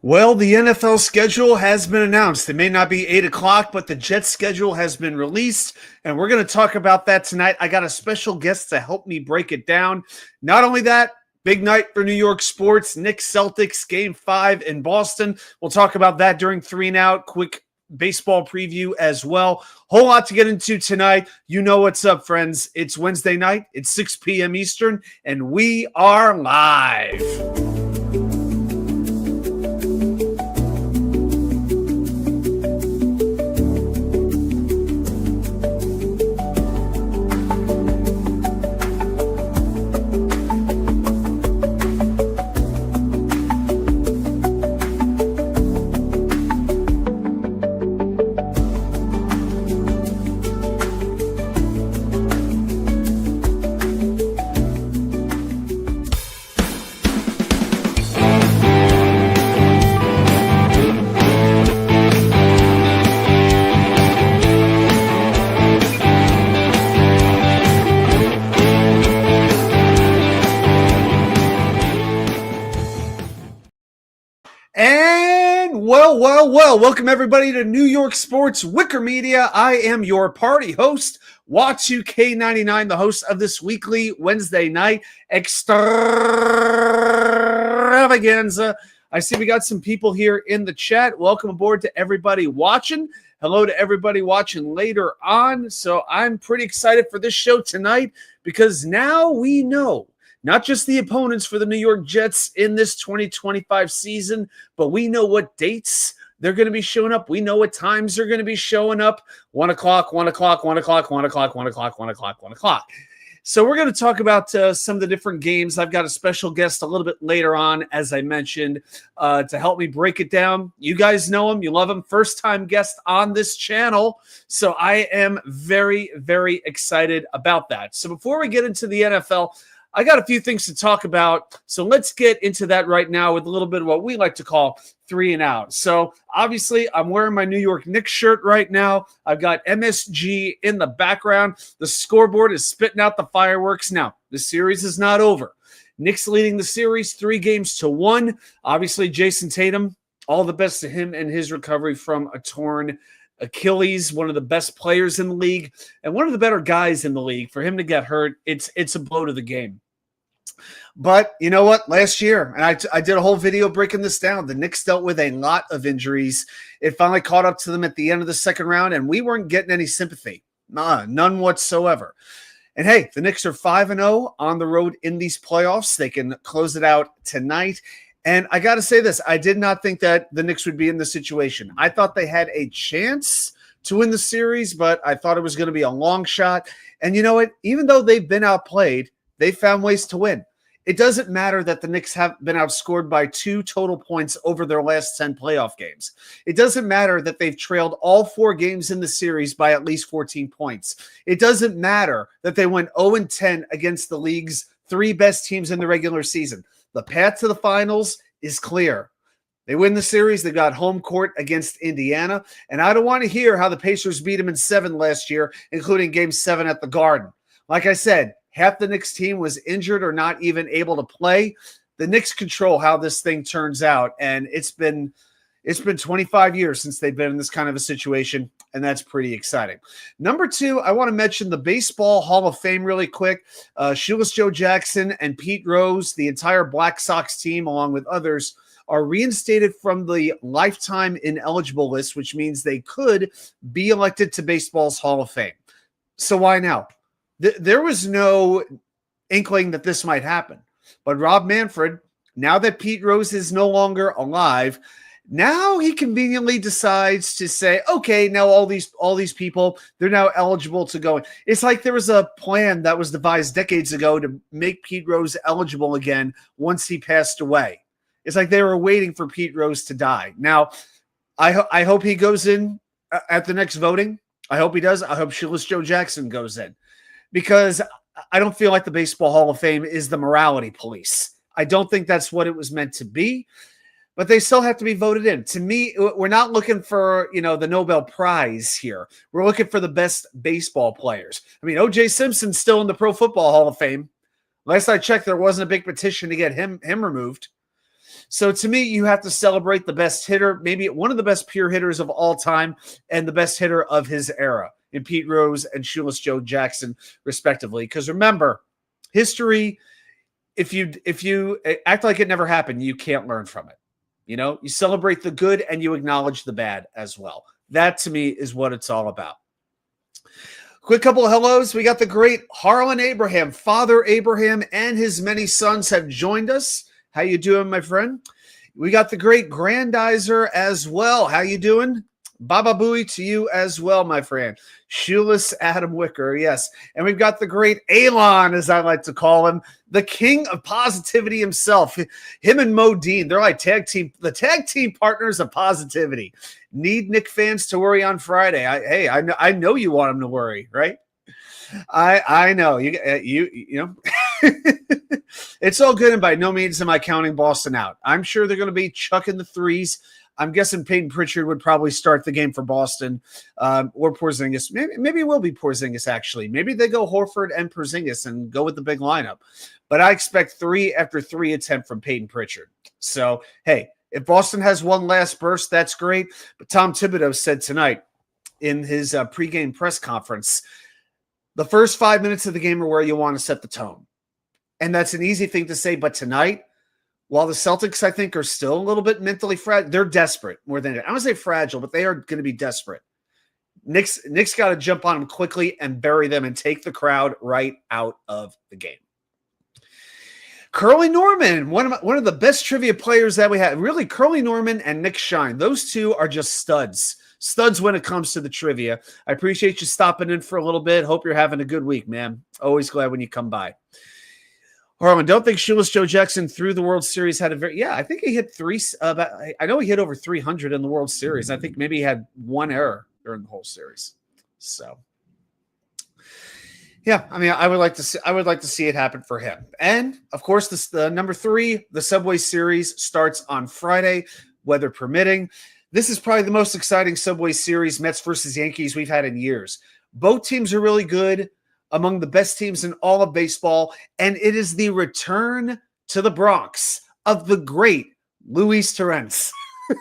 Well, the NFL schedule has been announced. It may not be 8 o'clock, but the Jets schedule has been released, and we're going to talk about that tonight. I got a special guest to help me break it down. Not only that, big night for New York sports. Knicks Celtics Game 5 in Boston. We'll talk about that during 3 and Out. Quick baseball preview as well. Whole lot to get into tonight. You know what's up, friends. It's Wednesday night. It's 6 p.m. Eastern, and we are live. And well, welcome everybody to New York Sports WickerMedia. I am your party host, Wa2K99, the host of this weekly Wednesday night extravaganza. I see we got some people here in the chat. Welcome aboard to everybody watching. Hello to everybody watching later on. So I'm pretty excited for this show tonight because now we know not just the opponents for the New York Jets in this 2025 season, but we know what dates they're going to be showing up. We know what times they're going to be showing up. 1 o'clock, 1 o'clock, 1 o'clock, 1 o'clock, 1 o'clock, 1 o'clock, 1 o'clock. So we're going to talk about some of the different games. I've got a special guest a little bit later on, as I mentioned, to help me break it down. You guys know him. You love him. First-time guest on this channel. So I am very, very excited about that. So before we get into the NFL, I got a few things to talk about, so let's get into that right now with a little bit of what we like to call 3 and Out. So obviously, I'm wearing my New York Knicks shirt right now. I've got MSG in the background. The scoreboard is spitting out the fireworks. Now, the series is not over. Knicks leading the series 3-1. Obviously, Jason Tatum, all the best to him and his recovery from a torn Achilles, one of the best players in the league and one of the better guys in the league. For him to get hurt, it's a blow to the game. But you know what? Last year, and I did a whole video breaking this down, the Knicks dealt with a lot of injuries. It finally caught up to them at the end of the second round, and we weren't getting any sympathy. None whatsoever. And hey, the Knicks are 5-0 on the road in these playoffs. They can close it out tonight. And I got to say this, I did not think that the Knicks would be in this situation. I thought they had a chance to win the series, but I thought it was going to be a long shot. And you know what? Even though they've been outplayed, they found ways to win. It doesn't matter that the Knicks have been outscored by 2 total points over their last 10 playoff games. It doesn't matter that they've trailed all 4 games in the series by at least 14 points. It doesn't matter that they went 0-10 against the league's 3 best teams in the regular season. The path to the finals is clear. They win the series. They got home court against Indiana. And I don't want to hear how the Pacers beat them in 7 last year, including Game 7 at the Garden. Like I said, half the Knicks team was injured or not even able to play. The Knicks control how this thing turns out. And it's been 25 years since they've been in this kind of a situation, and that's pretty exciting. Number 2, I want to mention the Baseball Hall of Fame really quick. Shoeless Joe Jackson and Pete Rose, the entire Black Sox team, along with others, are reinstated from the lifetime ineligible list, which means they could be elected to baseball's Hall of Fame. So why now? There was no inkling that this might happen. But Rob Manfred, now that Pete Rose is no longer alive, now he conveniently decides to say, okay, now all these people, they're now eligible to go. It's like there was a plan that was devised decades ago to make Pete Rose eligible again once he passed away. It's like they were waiting for Pete Rose to die. Now, I hope he goes in at the next voting. I hope he does. I hope Shoeless Joe Jackson goes in, because I don't feel like the Baseball Hall of Fame is the morality police. I don't think that's what it was meant to be. But they still have to be voted in. To me, we're not looking for, the Nobel Prize here. We're looking for the best baseball players. I mean, O.J. Simpson's still in the Pro Football Hall of Fame. Last I checked, there wasn't a big petition to get him removed. So to me, you have to celebrate the best hitter, maybe one of the best pure hitters of all time and the best hitter of his era in Pete Rose and Shoeless Joe Jackson, respectively. Because remember, history, if you act like it never happened, you can't learn from it. You celebrate the good and you acknowledge the bad as well. That to me is what it's all about. Quick couple of hellos. We got the great Harlan Abraham. Father Abraham and his many sons have joined us. How you doing, my friend? We got the great Grandizer as well. How you doing? Baba Booey to you as well, my friend. Shoeless Adam Wicker, yes. And we've got the great Elon, as I like to call him, the king of positivity himself. Him and Mo Dean, they're like the tag team partners of positivity. Need Nick fans to worry on Friday. I know you want them to worry, right? I know you know. It's all good, and by no means am I counting Boston out. I'm sure they're going to be chucking the threes. I'm guessing Peyton Pritchard would probably start the game for Boston, or Porzingis. Maybe it will be Porzingis, actually. Maybe they go Horford and Porzingis and go with the big lineup. But I expect 3 after 3 attempt from Peyton Pritchard. So, hey, if Boston has one last burst, that's great. But Tom Thibodeau said tonight in his pregame press conference, the first 5 minutes of the game are where you want to set the tone. And that's an easy thing to say, but tonight, while the Celtics, I think, are still a little bit mentally fragile, they're desperate more than it. I don't say fragile, but they are going to be desperate. Nick's got to jump on them quickly and bury them and take the crowd right out of the game. Curly Norman, one of the best trivia players that we have. Really, Curly Norman and Nick Shine. Those two are just studs. Studs when it comes to the trivia. I appreciate you stopping in for a little bit. Hope you're having a good week, man. Always glad when you come by. Harlan, don't think Shoeless Joe Jackson through the World Series had a very, I think he hit I know he hit over 300 in the World Series. I think maybe he had one error during the whole series. So, yeah, I mean, I would like to see it happen for him. And of course, the number 3, the Subway Series starts on Friday, weather permitting. This is probably the most exciting Subway Series, Mets versus Yankees, we've had in years. Both teams are really good. Among the best teams in all of baseball, and it is the return to the Bronx of the great Luis Torrens.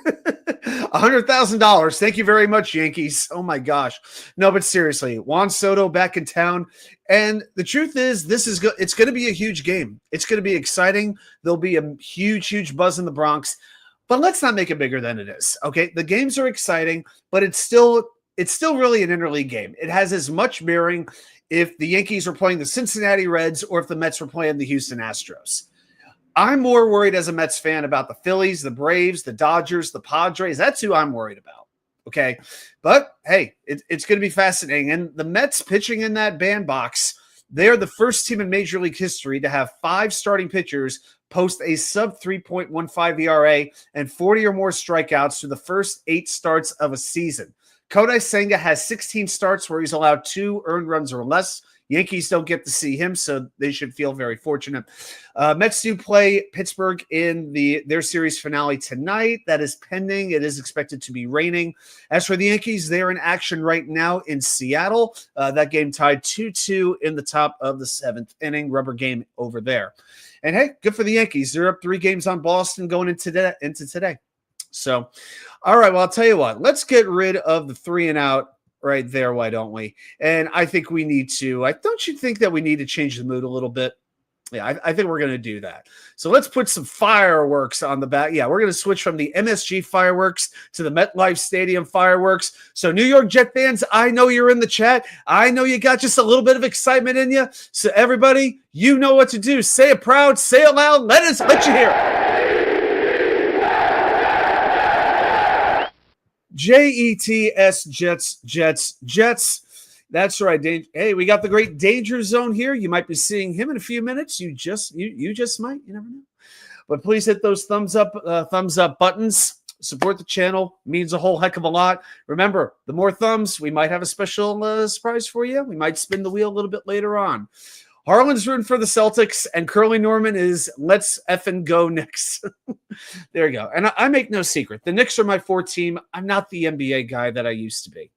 $100,000. Thank you very much, Yankees. Oh my gosh. No, but seriously, Juan Soto back in town. And the truth is, it's going to be a huge game. It's going to be exciting. There'll be a huge, huge buzz in the Bronx, but let's not make it bigger than it is. Okay. The games are exciting, but it's still really an interleague game. It has as much bearing if the Yankees were playing the Cincinnati Reds or if the Mets were playing the Houston Astros. I'm more worried as a Mets fan about the Phillies, the Braves, the Dodgers, the Padres. That's who I'm worried about. Okay. But hey, it's going to be fascinating. And the Mets pitching in that bandbox, they are the first team in Major League history to have 5 starting pitchers post a sub 3.15 ERA and 40 or more strikeouts through the first 8 starts of a season. Kodai Senga has 16 starts where he's allowed 2 earned runs or less. Yankees don't get to see him, so they should feel very fortunate. Mets do play Pittsburgh in their series finale tonight. That is pending. It is expected to be raining. As for the Yankees, they're in action right now in Seattle. That game tied 2-2 in the top of the 7th inning. Rubber game over there. And hey, good for the Yankees. They're up 3 games on Boston going into today. So, all right, well, I'll tell you what. Let's get rid of the 3 and out right there, why don't we? And I think we need to. Don't you think that we need to change the mood a little bit? Yeah, I think we're going to do that. So let's put some fireworks on the back. Yeah, we're going to switch from the MSG fireworks to the MetLife Stadium fireworks. So New York Jet fans, I know you're in the chat. I know you got just a little bit of excitement in you. So everybody, you know what to do. Say it proud, say it loud. Let you hear it. Jets, Jets. That's right. Hey, we got the great Danger Zone here. You might be seeing him in a few minutes. You just might. You never know. But please hit those thumbs up buttons. Support the channel. Means a whole heck of a lot. Remember, the more thumbs, we might have a special surprise for you. We might spin the wheel a little bit later on. Harlan's rooting for the Celtics, and Curly Norman is let's effing go Knicks. There you go. And I make no secret. The Knicks are my 4th team. I'm not the NBA guy that I used to be.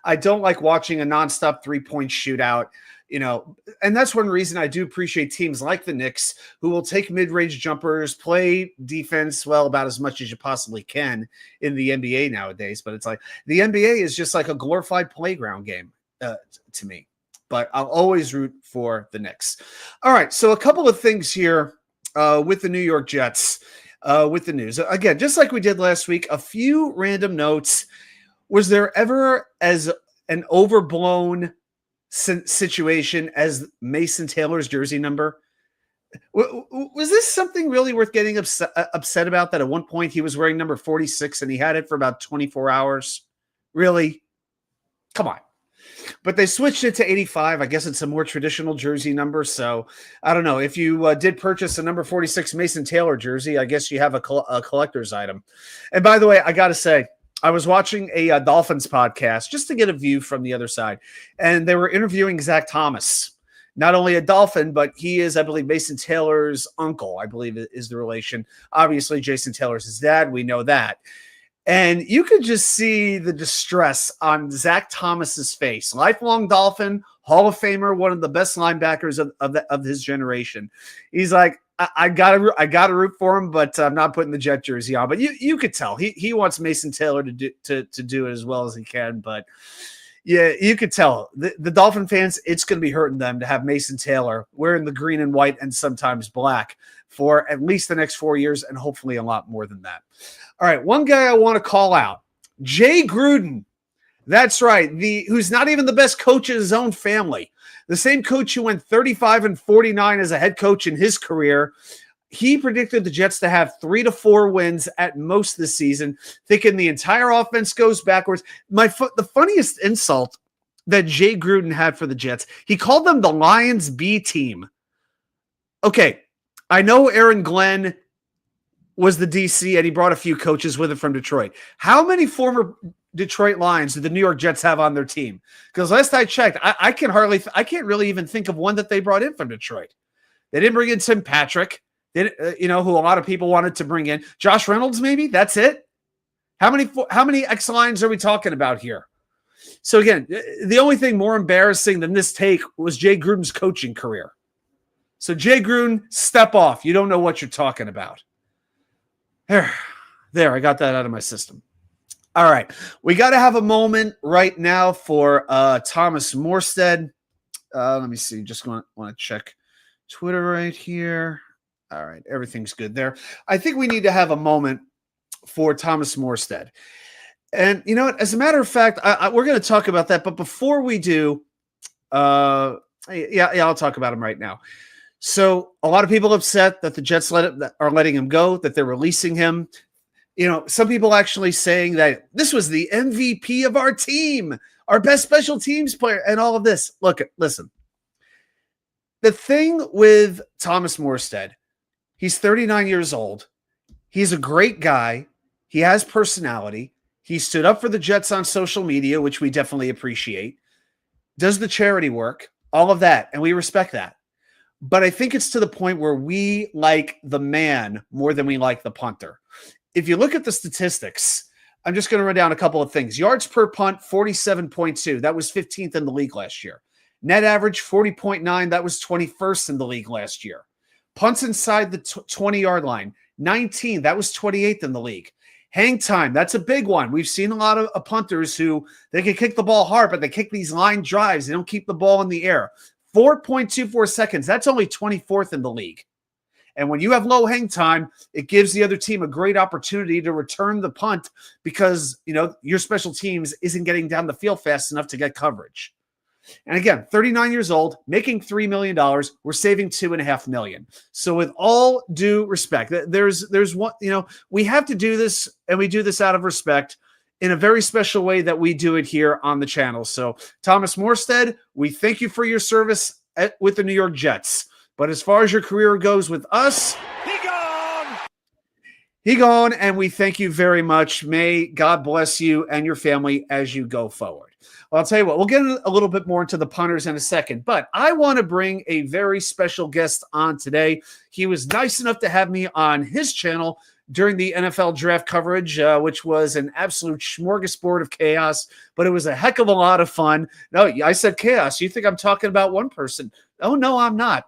I don't like watching a nonstop 3-point shootout. And that's one reason I do appreciate teams like the Knicks who will take mid-range jumpers, play defense, well, about as much as you possibly can in the NBA nowadays. But it's like the NBA is just like a glorified playground game to me. But I'll always root for the Knicks. All right, so a couple of things here with the New York Jets with the news. Again, just like we did last week, a few random notes. Was there ever as an overblown situation as Mason Taylor's jersey number? Was this something really worth getting upset about, that at one point he was wearing number 46 and he had it for about 24 hours? Really? Come on. But they switched it to 85. I guess it's a more traditional jersey number. So I don't know. If you did purchase a number 46 Mason Taylor jersey, I guess you have a collector's item. And by the way, I got to say, I was watching a Dolphins podcast just to get a view from the other side. And they were interviewing Zach Thomas, not only a Dolphin, but he is, I believe, Mason Taylor's uncle, I believe is the relation. Obviously, Jason Taylor's his dad. We know that. And you could just see the distress on Zach Thomas's face. Lifelong Dolphin, Hall of Famer, one of the best linebackers of his generation. He's like, I gotta root for him, but I'm not putting the Jet jersey on. But you could tell he wants Mason Taylor to do it as well as he can. But yeah, you could tell the Dolphin fans, it's going to be hurting them to have Mason Taylor wearing the green and white and sometimes black for at least the next 4 years, and hopefully a lot more than that. All right, one guy I want to call out, Jay Gruden. That's right, who's not even the best coach in his own family. The same coach who went 35-49 as a head coach in his career. He predicted the Jets to have 3 to 4 wins at most this season, thinking the entire offense goes backwards. The funniest insult that Jay Gruden had for the Jets, he called them the Lions B team. Okay, I know Aaron Glenn was the DC and he brought a few coaches with him from Detroit. How many former Detroit Lions do the New York Jets have on their team? Because last I checked, I can't really even think of one that they brought in from Detroit. They didn't bring in Tim Patrick, who a lot of people wanted to bring in. Josh Reynolds, maybe that's it. How many X lines are we talking about here? So again, the only thing more embarrassing than this take was Jay Gruden's coaching career. So Jay Gruden, step off. You don't know what you're talking about. There, I got that out of my system. All right, we got to have a moment right now for Thomas Morstead. Let me see. Just want to check Twitter right here. All right, everything's good there. I think we need to have a moment for Thomas Morstead. And you know what? As a matter of fact, we're going to talk about that. But before we do, I'll talk about him right now. So a lot of people upset that the Jets are letting him go, that they're releasing him. Some people actually saying that this was the MVP of our team, our best special teams player, and all of this. Listen. The thing with Thomas Morstead, he's 39 years old. He's a great guy. He has personality. He stood up for the Jets on social media, which we definitely appreciate. Does the charity work, all of that, and we respect that. But I think it's to the point where we like the man more than we like the punter. If you look at the statistics, I'm just going to run down a couple of things. Yards per punt, 47.2. That was 15th in the league last year. Net average, 40.9. That was 21st in the league last year. Punts inside the 20-yard line, 19. That was 28th in the league. Hang time, that's a big one. We've seen a lot of punters who they can kick the ball hard, but they kick these line drives. They don't keep the ball in the air. 4.24 seconds. That's only 24th in the league. And when you have low hang time, it gives the other team a great opportunity to return the punt because, your special teams isn't getting down the field fast enough to get coverage. And again, 39 years old, making $3 million. We're saving $2.5 million. So with all due respect, there's one, we have to do this, and we do this out of respect in a very special way that we do it here on the channel. So Thomas Morstead, we thank you for your service with the New York Jets. But as far as your career goes with us, he gone, and we thank you very much. May God bless you and your family as you go forward. Well, I'll tell you what, we'll get a little bit more into the punters in a second, but I want to bring a very special guest on today. He was nice enough to have me on his channel during the NFL draft coverage, which was an absolute smorgasbord of chaos, but it was a heck of a lot of fun. No, I said chaos. You think I'm talking about one person? Oh, no, I'm not.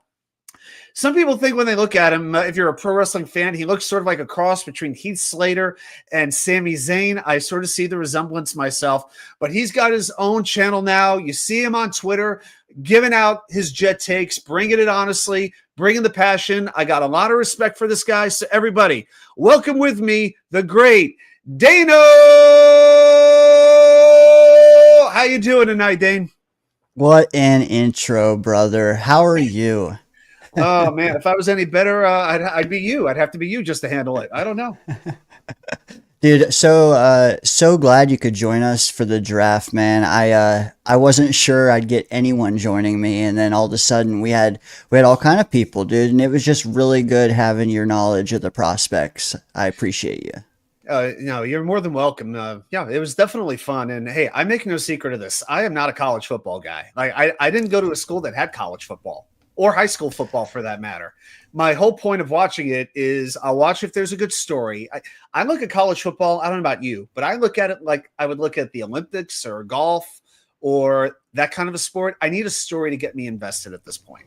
Some people think when they look at him, if you're a pro wrestling fan, he looks sort of like a cross between Heath Slater and Sami Zayn. I sort of see the resemblance myself, but he's got his own channel now. You see him on Twitter giving out his Jet takes, bringing it honestly, bringing the passion. I got a lot of respect for this guy. So everybody, welcome with me, the great DayneO. How you doing tonight, Dane? What an intro, brother. How are you? Oh man, if I was any better, I'd be you. I'd have to be you just to handle it. I don't know. Dude, so glad you could join us for the draft, man. I wasn't sure I'd get anyone joining me, and then all of a sudden we had all kind of people, dude, and it was just really good having your knowledge of the prospects. I appreciate you. No, you're more than welcome. Yeah, it was definitely fun. And hey, I make no secret of this. I am not a college football guy. Like I didn't go to a school that had college football or high school football for that matter. My whole point of watching it is I'll watch if there's a good story. I look at college football. I don't know about you, but I look at it like I would look at the Olympics or golf or that kind of a sport. I need a story to get me invested at this point.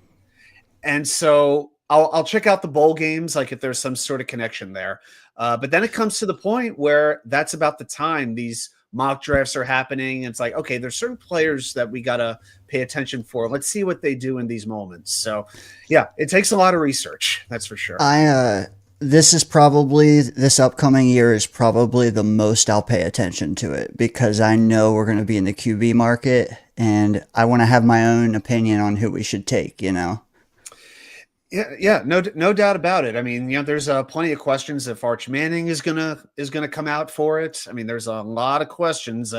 And so I'll check out the bowl games, like if there's some sort of connection there. But then it comes to the point where that's about the time these mock drafts are happening. It's like, okay, there's certain players that we got to pay attention for. Let's see what they do in these moments. So yeah, it takes a lot of research. That's for sure. This upcoming year is probably the most I'll pay attention to it because I know we're going to be in the QB market and I want to have my own opinion on who we should take, you know? Yeah, no doubt about it. I mean, there's plenty of questions if Arch Manning is gonna come out for it. I mean, there's a lot of questions,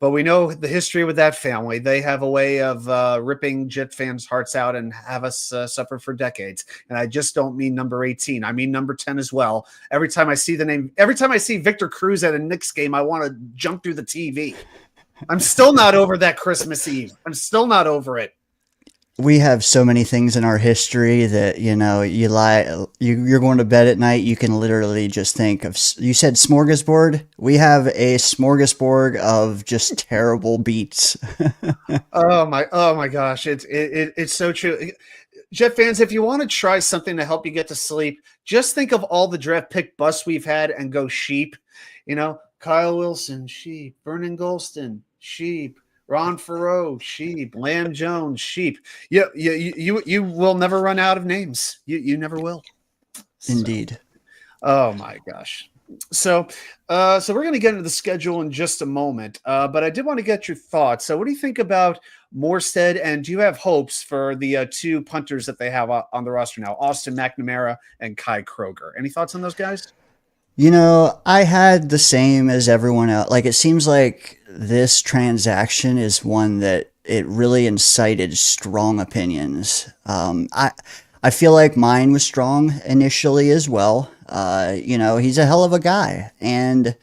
but we know the history with that family. They have a way of ripping Jet fans' hearts out and have us suffer for decades. And I just don't mean number 18. I mean number 10 as well. Every time I see the name, every time I see Victor Cruz at a Knicks game, I want to jump through the TV. I'm still not over that Christmas Eve. I'm still not over it. We have so many things in our history that, you're going to bed at night. You can literally just think of, you said smorgasbord. We have a smorgasbord of just terrible beats. Oh my gosh. It's so true. Jet fans, if you want to try something to help you get to sleep, just think of all the draft pick busts we've had and go sheep. Kyle Wilson, sheep. Vernon Golston, sheep. Ron Farrow, sheep. Lamb Jones, sheep. You will never run out of names. You never will. Indeed. Oh my gosh. So we're going to get into the schedule in just a moment, but I did want to get your thoughts. So what do you think about Morstead, and do you have hopes for the two punters that they have on the roster now, Austin McNamara and Kai Kroger? Any thoughts on those guys? I had the same as everyone else. Like, it seems like this transaction is one that it really incited strong opinions. I feel like mine was strong initially as well. He's a hell of a guy and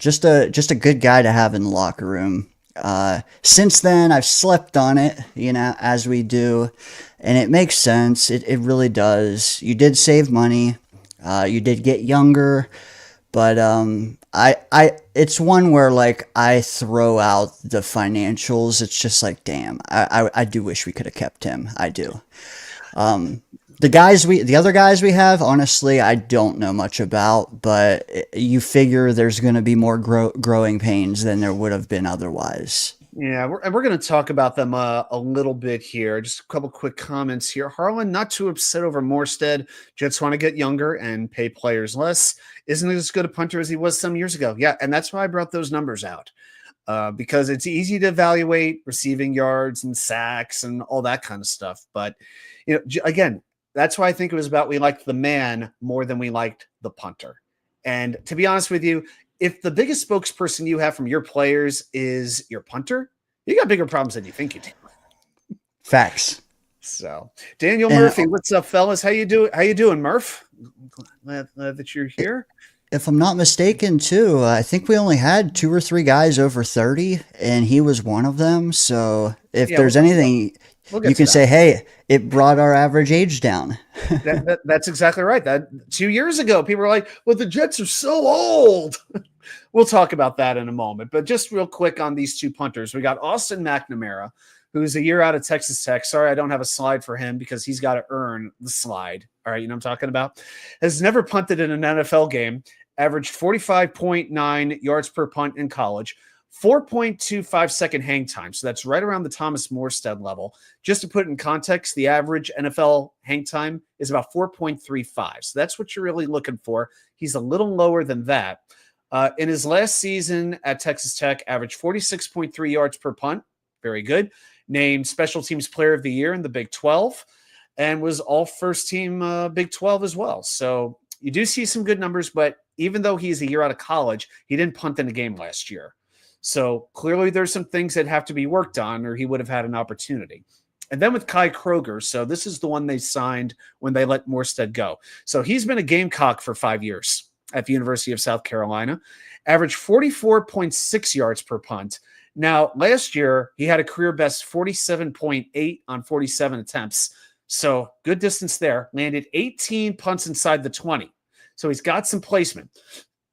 just a good guy to have in the locker room. Since then, I've slept on it, as we do, and it makes sense. It really does. You did save money. You did get younger, but it's one where like I throw out the financials. It's just like, damn, I do wish we could have kept him. I do. The other guys we have, honestly, I don't know much about, but you figure there's going to be more growing pains than there would have been otherwise. Yeah, we're going to talk about them a little bit here. Just a couple quick comments here. Harlan, not too upset over Morstead. Jets want to get younger and pay players less. Isn't as good a punter as he was some years ago. Yeah, and that's why I brought those numbers out. Because it's easy to evaluate receiving yards and sacks and all that kind of stuff. But, again, that's why I think it was about we liked the man more than we liked the punter. And to be honest with you, if the biggest spokesperson you have from your players is your punter, you got bigger problems than you think you do. Facts. So, Daniel Murphy, what's up, fellas? How you doing, Murph? Glad that you're here. If I'm not mistaken, too, I think we only had 2 or 3 guys over 30, and he was one of them. So if there's anything, We'll get You to can that. say, hey, it brought our average age down. That's exactly right. That 2 years ago, people were like, well, the Jets are so old. We'll talk about that in a moment. But just real quick on these two punters, we got Austin McNamara, who's a year out of Texas Tech. Sorry, I don't have a slide for him because he's got to earn the slide. All right, you know what I'm talking about? Has never punted in an NFL game, averaged 45.9 yards per punt in college, 4.25-second hang time. So that's right around the Thomas Morstead level. Just to put it in context, the average NFL hang time is about 4.35. So that's what you're really looking for. He's a little lower than that. In his last season at Texas Tech, averaged 46.3 yards per punt. Very good. Named Special Teams Player of the Year in the Big 12 and was all first team Big 12 as well. So you do see some good numbers, but even though he's a year out of college, he didn't punt in a game last year. So clearly there's some things that have to be worked on or he would have had an opportunity. And then with Kai Kroger, so this is the one they signed when they let Morstead go. So he's been a Gamecock for 5 years at the University of South Carolina, averaged 44.6 yards per punt. Now, last year, he had a career best 47.8 on 47 attempts. So good distance there. Landed 18 punts inside the 20. So he's got some placement.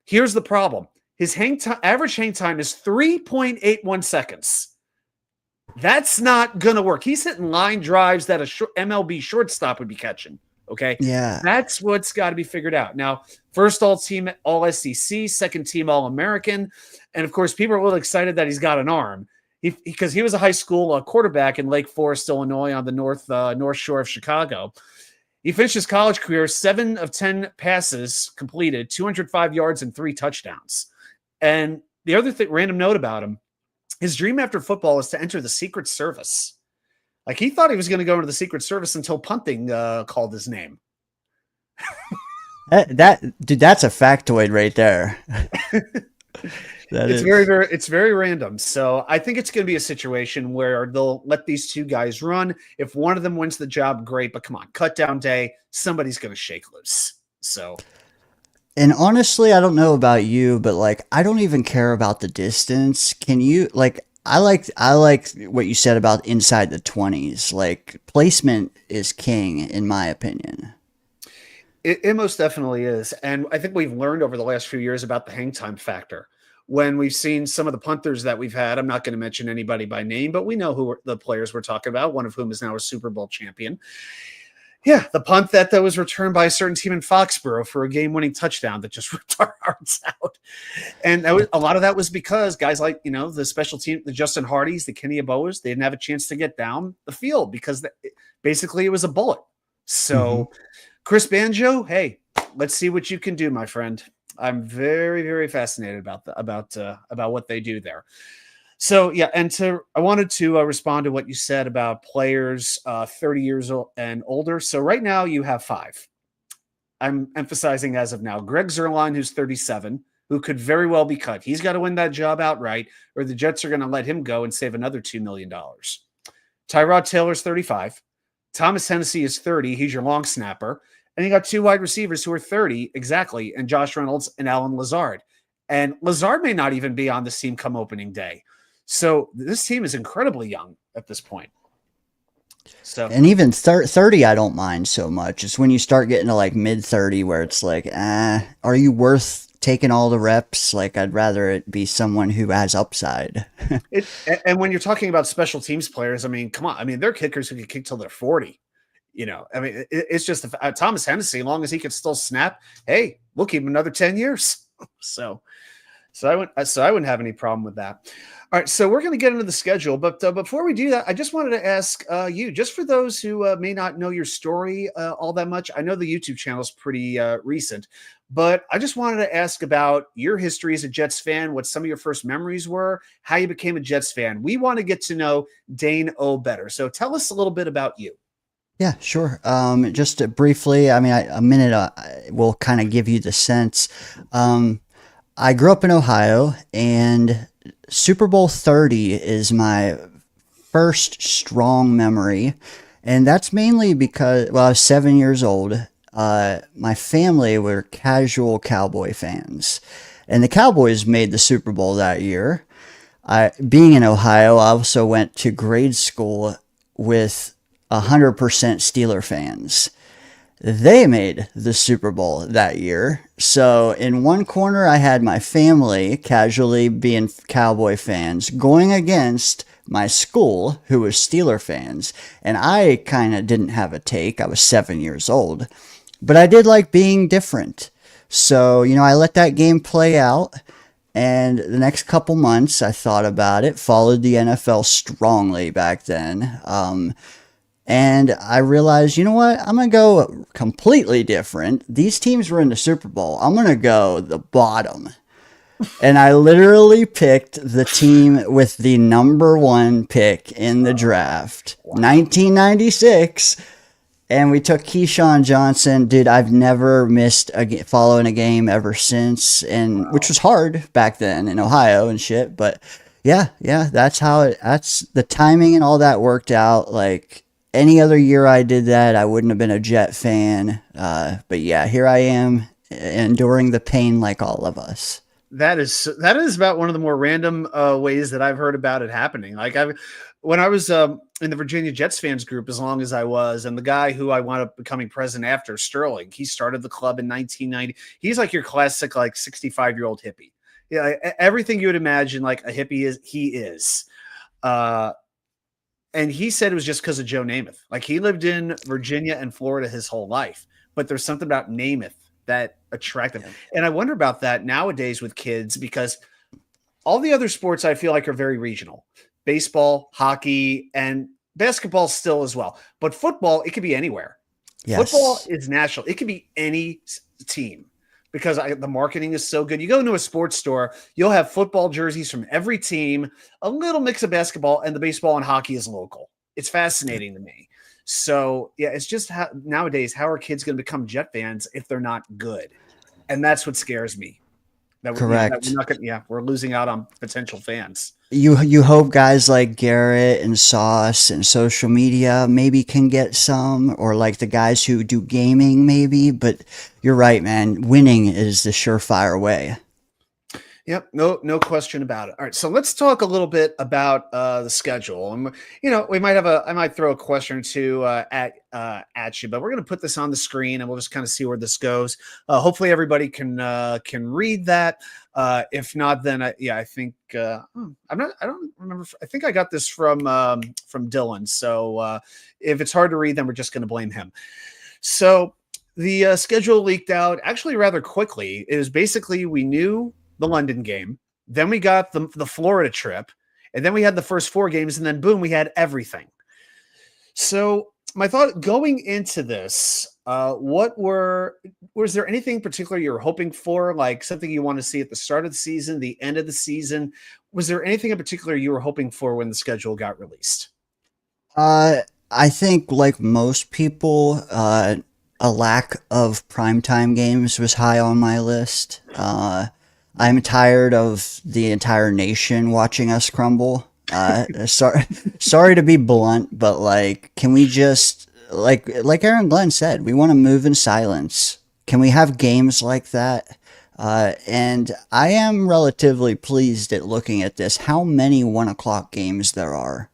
Here's the problem. His average hang time is 3.81 seconds. That's not going to work. He's hitting line drives that a MLB shortstop would be catching. Okay. Yeah. That's what's got to be figured out. Now, first all team, all SEC, second team, all American. And of course, people are a little excited that he's got an arm because he was a high school quarterback in Lake Forest, Illinois on the North Shore of Chicago. He finished his college career 7 of 10 passes completed, 205 yards and 3 touchdowns. And the other random note about him, his dream after football is to enter the Secret Service. Like he thought he was going to go into the Secret Service until punting called his name. Dude, that's a factoid right there. It's very random. So I think it's going to be a situation where they'll let these two guys run. If one of them wins the job, great. But come on, cut down day, somebody's going to shake loose. So. And honestly, I don't know about you, but like, I don't even care about the distance. Can you like, I like what you said about inside the 20s. Like placement is king in my opinion. It most definitely is. And I think we've learned over the last few years about the hang time factor. When we've seen some of the punters that we've had, I'm not going to mention anybody by name, but we know who the players we're talking about, one of whom is now a Super Bowl champion. Yeah, the punt that was returned by a certain team in Foxborough for a game-winning touchdown that just ripped our hearts out. And a lot of that was because guys like, the special team, the Justin Hardys, the Kenny Aboas, they didn't have a chance to get down the field because basically it was a bullet. So Chris Banjo, hey, let's see what you can do, my friend. I'm very, very fascinated about what they do there. So yeah, and I wanted to respond to what you said about players 30 years old and older. So right now you have 5. I'm emphasizing as of now. Greg Zuerlein, who's 37, who could very well be cut. He's got to win that job outright, or the Jets are going to let him go and save another $2 million. Tyrod Taylor's 35. Thomas Hennessy is 30. He's your long snapper. And you got 2 wide receivers who are 30 exactly, and Josh Reynolds and Alan Lazard. And Lazard may not even be on this team come opening day. So this team is incredibly young at this point. So, and even 30, I don't mind so much. It's when you start getting to like mid 30 where it's like, are you worth taking all the reps? Like, I'd rather it be someone who has upside. And when you're talking about special teams players, I mean, come on. I mean, they're kickers who can kick till they're 40. I mean, it's just Thomas Hennessy, as long as he can still snap, hey, we'll keep him another 10 years. So I wouldn't have any problem with that. All right, so we're going to get into the schedule, but before we do that, I just wanted to ask you, just for those who may not know your story all that much. I know the YouTube channel is pretty recent, but I just wanted to ask about your history as a Jets fan, what some of your first memories were, how you became a Jets fan. We want to get to know DayneO better, so tell us a little bit about you. Yeah, sure. Just briefly, I mean, a minute will kind of give you the sense. I grew up in Ohio, and Super Bowl 30 is my first strong memory. And that's mainly because, I was 7 years old. My family were casual Cowboy fans. And the Cowboys made the Super Bowl that year. Being in Ohio, I also went to grade school with 100% Steeler fans. They made the Super Bowl that year. So in one corner, I had my family casually being Cowboy fans going against my school, who was Steeler fans. And I kind of didn't have a take. I was 7 years old. But I did like being different. So, I let that game play out. And the next couple months, I thought about it, followed the NFL strongly back then. And I realized, you know what? I'm going to go completely different. These teams were in the Super Bowl. I'm going to go the bottom. And I literally picked the team with the number 1 pick in the draft, 1996. And we took Keyshawn Johnson. Dude, I've never missed following a game ever since, and which was hard back then in Ohio and shit. But yeah, that's the timing and all that worked out. Like, any other year I did that, I wouldn't have been a Jet fan. But yeah, here I am enduring the pain like all of us. That is about one of the more random ways that I've heard about it happening. Like when I was in the Virginia Jets fans group, as long as I was, and the guy who I wound up becoming president after, Sterling, he started the club in 1990. He's like your classic, like 65-year-old hippie. Yeah, everything you would imagine like a hippie is, he is. And he said it was just because of Joe Namath. Like, he lived in Virginia and Florida his whole life, but there's something about Namath that attracted him. And I wonder about that nowadays with kids, because all the other sports I feel like are very regional. Baseball, hockey, and basketball still as well. But football, it could be anywhere. Yes. Football is national. It could be any team, because the marketing is so good. You go into a sports store, you'll have football jerseys from every team, a little mix of basketball, and the baseball and hockey is local. It's fascinating to me. So, yeah, it's just nowadays, how are kids going to become Jet fans if they're not good? And that's what scares me. Correct. We're losing out on potential fans. You hope guys like Garrett and Sauce and social media maybe can get some, or like the guys who do gaming maybe, but you're right, man. Winning is the surefire way. Yep, no question about it. All right, so let's talk a little bit about the schedule. And I might throw a question or two at you, but we're going to put this on the screen and we'll just kind of see where this goes. Hopefully, everybody can read that. If not, then I think I don't remember. I think I got this from Dylan. So if it's hard to read, then we're just going to blame him. So the schedule leaked out actually rather quickly. It was basically, we knew the London game, then we got the Florida trip, and then we had the first 4 games, and then boom, we had everything. So my thought going into this, was there anything particular you were hoping for, like something you want to see at the start of the season, the end of the season? Was there anything in particular you were hoping for when the schedule got released? I think, like most people, a lack of primetime games was high on my list. I'm tired of the entire nation watching us crumble. Sorry to be blunt, but like, can we just, like Aaron Glenn said, we want to move in silence. Can we have games like that? And I am relatively pleased at looking at this, how many 1:00 games there are.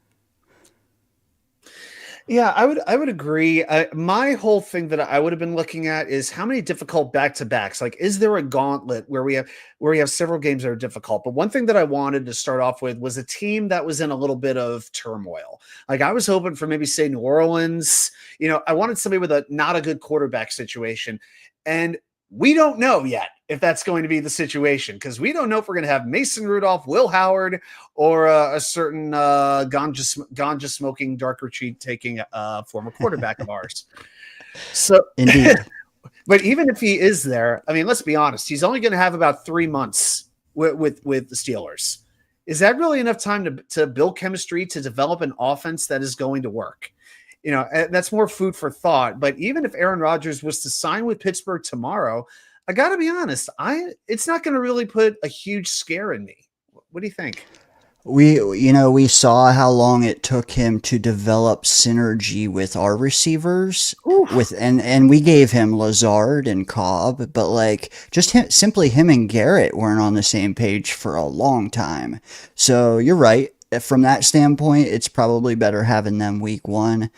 Yeah, I would agree. My whole thing that I would have been looking at is how many difficult back-to-backs. Like, is there a gauntlet where we have several games that are difficult? But one thing that I wanted to start off with was a team that was in a little bit of turmoil. Like, I was hoping for maybe, say, New Orleans. I wanted somebody with not a good quarterback situation. And we don't know yet if that's going to be the situation, because we don't know if we're going to have Mason Rudolph, Will Howard, or a certain ganja smoking, dark retreat taking former quarterback of ours. So, indeed. But even if he is there, I mean, let's be honest, he's only going to have about 3 months with the Steelers. Is that really enough time to build chemistry, to develop an offense that is going to work? That's more food for thought. But even if Aaron Rodgers was to sign with Pittsburgh tomorrow, I got to be honest, it's not going to really put a huge scare in me. What do you think? We saw how long it took him to develop synergy with our receivers. Oof. And we gave him Lazard and Cobb, but like just simply him and Garrett weren't on the same page for a long time. So you're right. from that standpoint, it's probably better having them week one.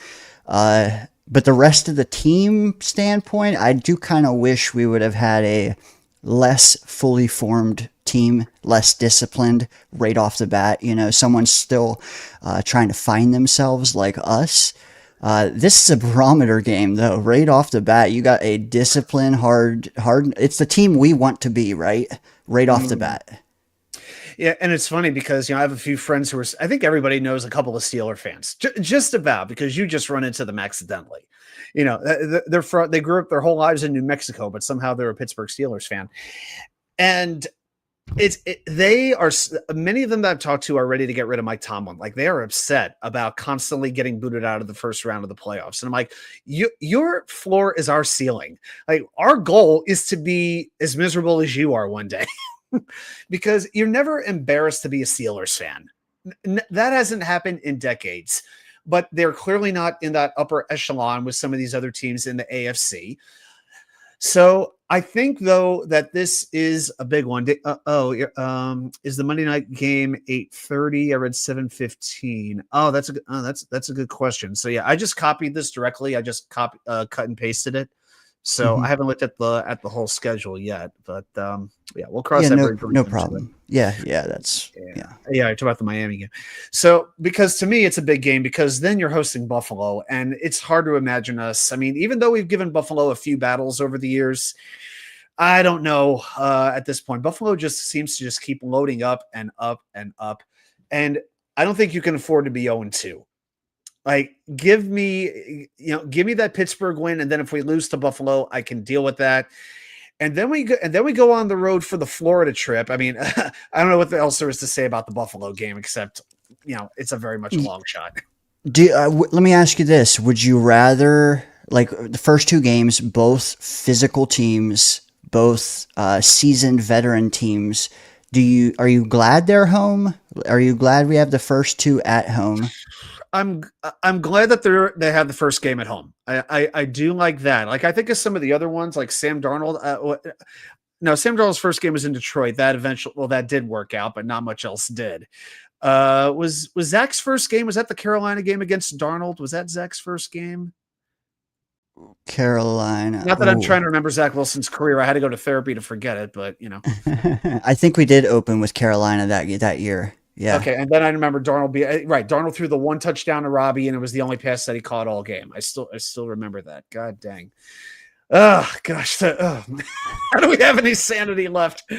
But the rest of the team standpoint, I do kind of wish we would have had a less fully formed team, less disciplined right off the bat. You know, someone's still trying to find themselves like us. This is a barometer game, though. Right off the bat, you got a disciplined, hard. It's the team we want to be, right? Right off the bat. Yeah, and it's funny because I have a few friends who are. I think everybody knows a couple of Steeler fans, just about, because you just run into them accidentally. They grew up their whole lives in New Mexico, but somehow they're a Pittsburgh Steelers fan, and they are, many of them that I've talked to are ready to get rid of Mike Tomlin. Like, they are upset about constantly getting booted out of the first round of the playoffs. And I'm like, your floor is our ceiling. Like, our goal is to be as miserable as you are one day. Because you're never embarrassed to be a Steelers fan. That hasn't happened in decades, but they're clearly not in that upper echelon with some of these other teams in the AFC. So I think, though, that this is a big one. Is the Monday night game 8:30? I read 7:15. Oh, that's a good question. So yeah, I just copied this directly. I just cut and pasted it. So I haven't looked at the whole schedule yet, but yeah, we'll cross that bridge. No problem. Yeah, I talk about the Miami game. So, because to me it's a big game, because then you're hosting Buffalo, and it's hard to imagine us. I mean, even though we've given Buffalo a few battles over the years, I don't know at this point. Buffalo just seems to just keep loading up and up and up, and I don't think you can afford to be 0-2. Like, give me that Pittsburgh win, and then if we lose to Buffalo, I can deal with that. And then we go on the road for the Florida trip. I mean, I don't know what else there is to say about the Buffalo game, except it's a very much a long shot. Let me ask you this: would you rather, like, the first two games, both physical teams, both seasoned veteran teams? Are you glad they're home? Are you glad we have the first two at home? I'm glad that they have the first game at home. I do like that. Like, I think of some of the other ones, like Sam Darnold. Sam Darnold's first game was in Detroit. That did work out, but not much else did. Was Zach's first game? Was that the Carolina game against Darnold? Was that Zach's first game? Carolina. Not that I'm trying to remember Zach Wilson's career. I had to go to therapy to forget it, but I think we did open with Carolina that year. Yeah. Okay, and then I remember Darnold Darnold threw the one touchdown to Robbie, and it was the only pass that he caught all game. I still remember that. God dang. Oh gosh. How do we have any sanity left?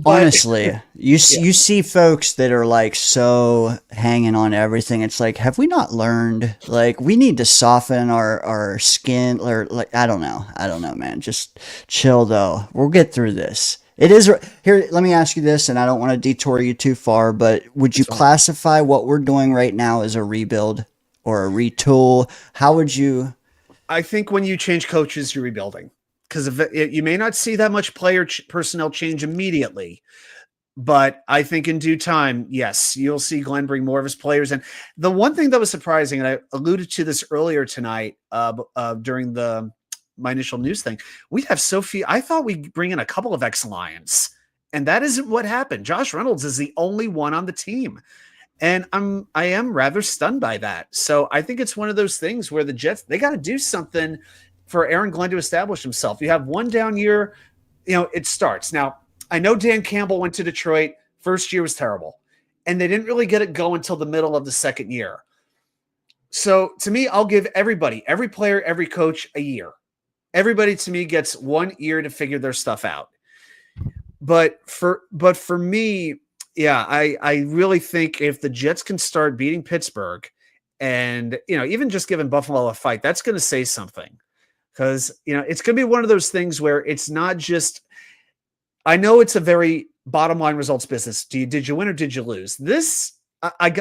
Honestly, you see folks that are like so hanging on everything. It's like, have we not learned? Like, we need to soften our skin, or like, I don't know, man. Just chill, though. We'll get through this. It is here. Let me ask you this, and I don't want to detour you too far, but would you classify what we're doing right now as a rebuild or a retool? How would you? I think when you change coaches, you're rebuilding, because you may not see that much personnel change immediately, but I think in due time, yes, you'll see Glenn bring more of his players. And the one thing that was surprising, and I alluded to this earlier tonight during my initial news thing, we'd have so few. I thought we'd bring in a couple of ex-Lions, and that isn't what happened. Josh Reynolds is the only one on the team, and I am rather stunned by that. So I think it's one of those things where the Jets, they got to do something for Aaron Glenn to establish himself. You have one down year, it starts. Now, I know Dan Campbell went to Detroit. First year was terrible, and they didn't really get it going until the middle of the second year. So to me, I'll give everybody, every player, every coach, a year. Everybody to me gets 1 year to figure their stuff out. But for me, yeah, I really think if the Jets can start beating Pittsburgh and, even just giving Buffalo a fight, that's going to say something. Because, it's going to be one of those things where it's not just, I know it's a very bottom line results business. Did you win or did you lose?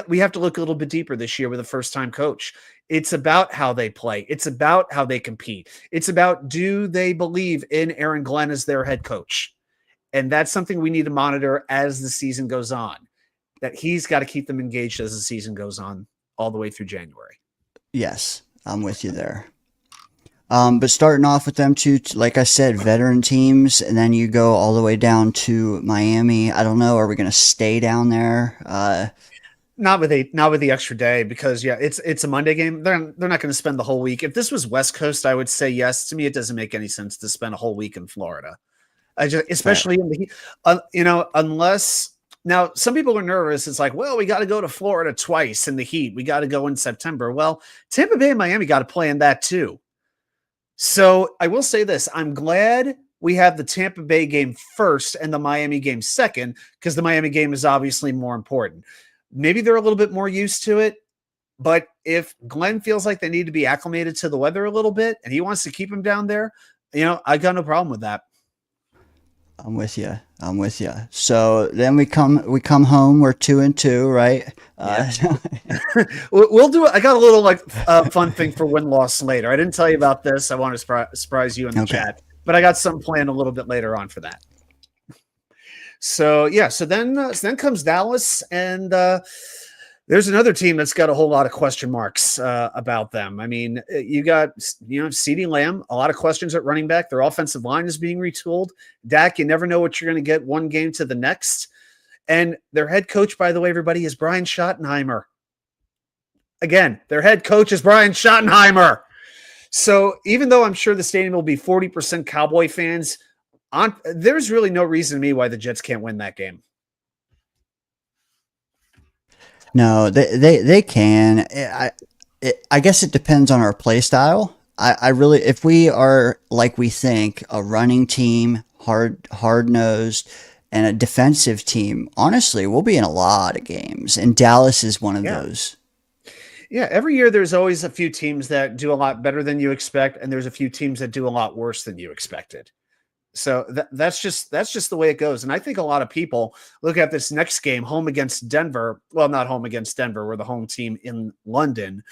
We have to look a little bit deeper this year with a first-time coach. It's about how they play. It's about how they compete. It's about, do they believe in Aaron Glenn as their head coach? And that's something we need to monitor as the season goes on, that he's got to keep them engaged as the season goes on all the way through January. Yes, I'm with you there. But starting off with them two, like I said, veteran teams, and then you go all the way down to Miami. I don't know. Are we going to stay down there? Not with the extra day, because it's a Monday game. They're not going to spend the whole week. If this was West Coast, I would say yes. To me, it doesn't make any sense to spend a whole week in Florida. I just, especially in the heat, unless now some people are nervous. It's like, well, we got to go to Florida twice in the heat. We got to go in September. Well, Tampa Bay and Miami got to play in that too. So I will say this: I'm glad we have the Tampa Bay game first and the Miami game second, because the Miami game is obviously more important. Maybe they're a little bit more used to it, but if Glenn feels like they need to be acclimated to the weather a little bit and he wants to keep them down there, I got no problem with that. I'm with you. I'm with you. So then we come home. We're 2-2, right? Yeah. We'll do it. I got a little fun thing for win-loss later. I didn't tell you about this. I want to surprise you in the chat, but I got something planned a little bit later on for that. So yeah, so then comes Dallas, and there's another team that's got a whole lot of question marks about them. I mean, you got CeeDee Lamb, a lot of questions at running back. Their offensive line is being retooled. Dak, you never know what you're going to get one game to the next. And their head coach, by the way, everybody, is Brian Schottenheimer. Again, their head coach is Brian Schottenheimer. So even though I'm sure the stadium will be 40% Cowboy fans, there's really no reason to me why the Jets can't win that game. No, they can. I guess it depends on our play style. I really, if we are like we think, a running team, hard nosed, and a defensive team, honestly, we'll be in a lot of games. And Dallas is one of those. Yeah, every year there's always a few teams that do a lot better than you expect, and there's a few teams that do a lot worse than you expected. So that's just the way it goes. And I think a lot of people look at this next game, home against Denver. Well, not home against Denver. We're the home team in London.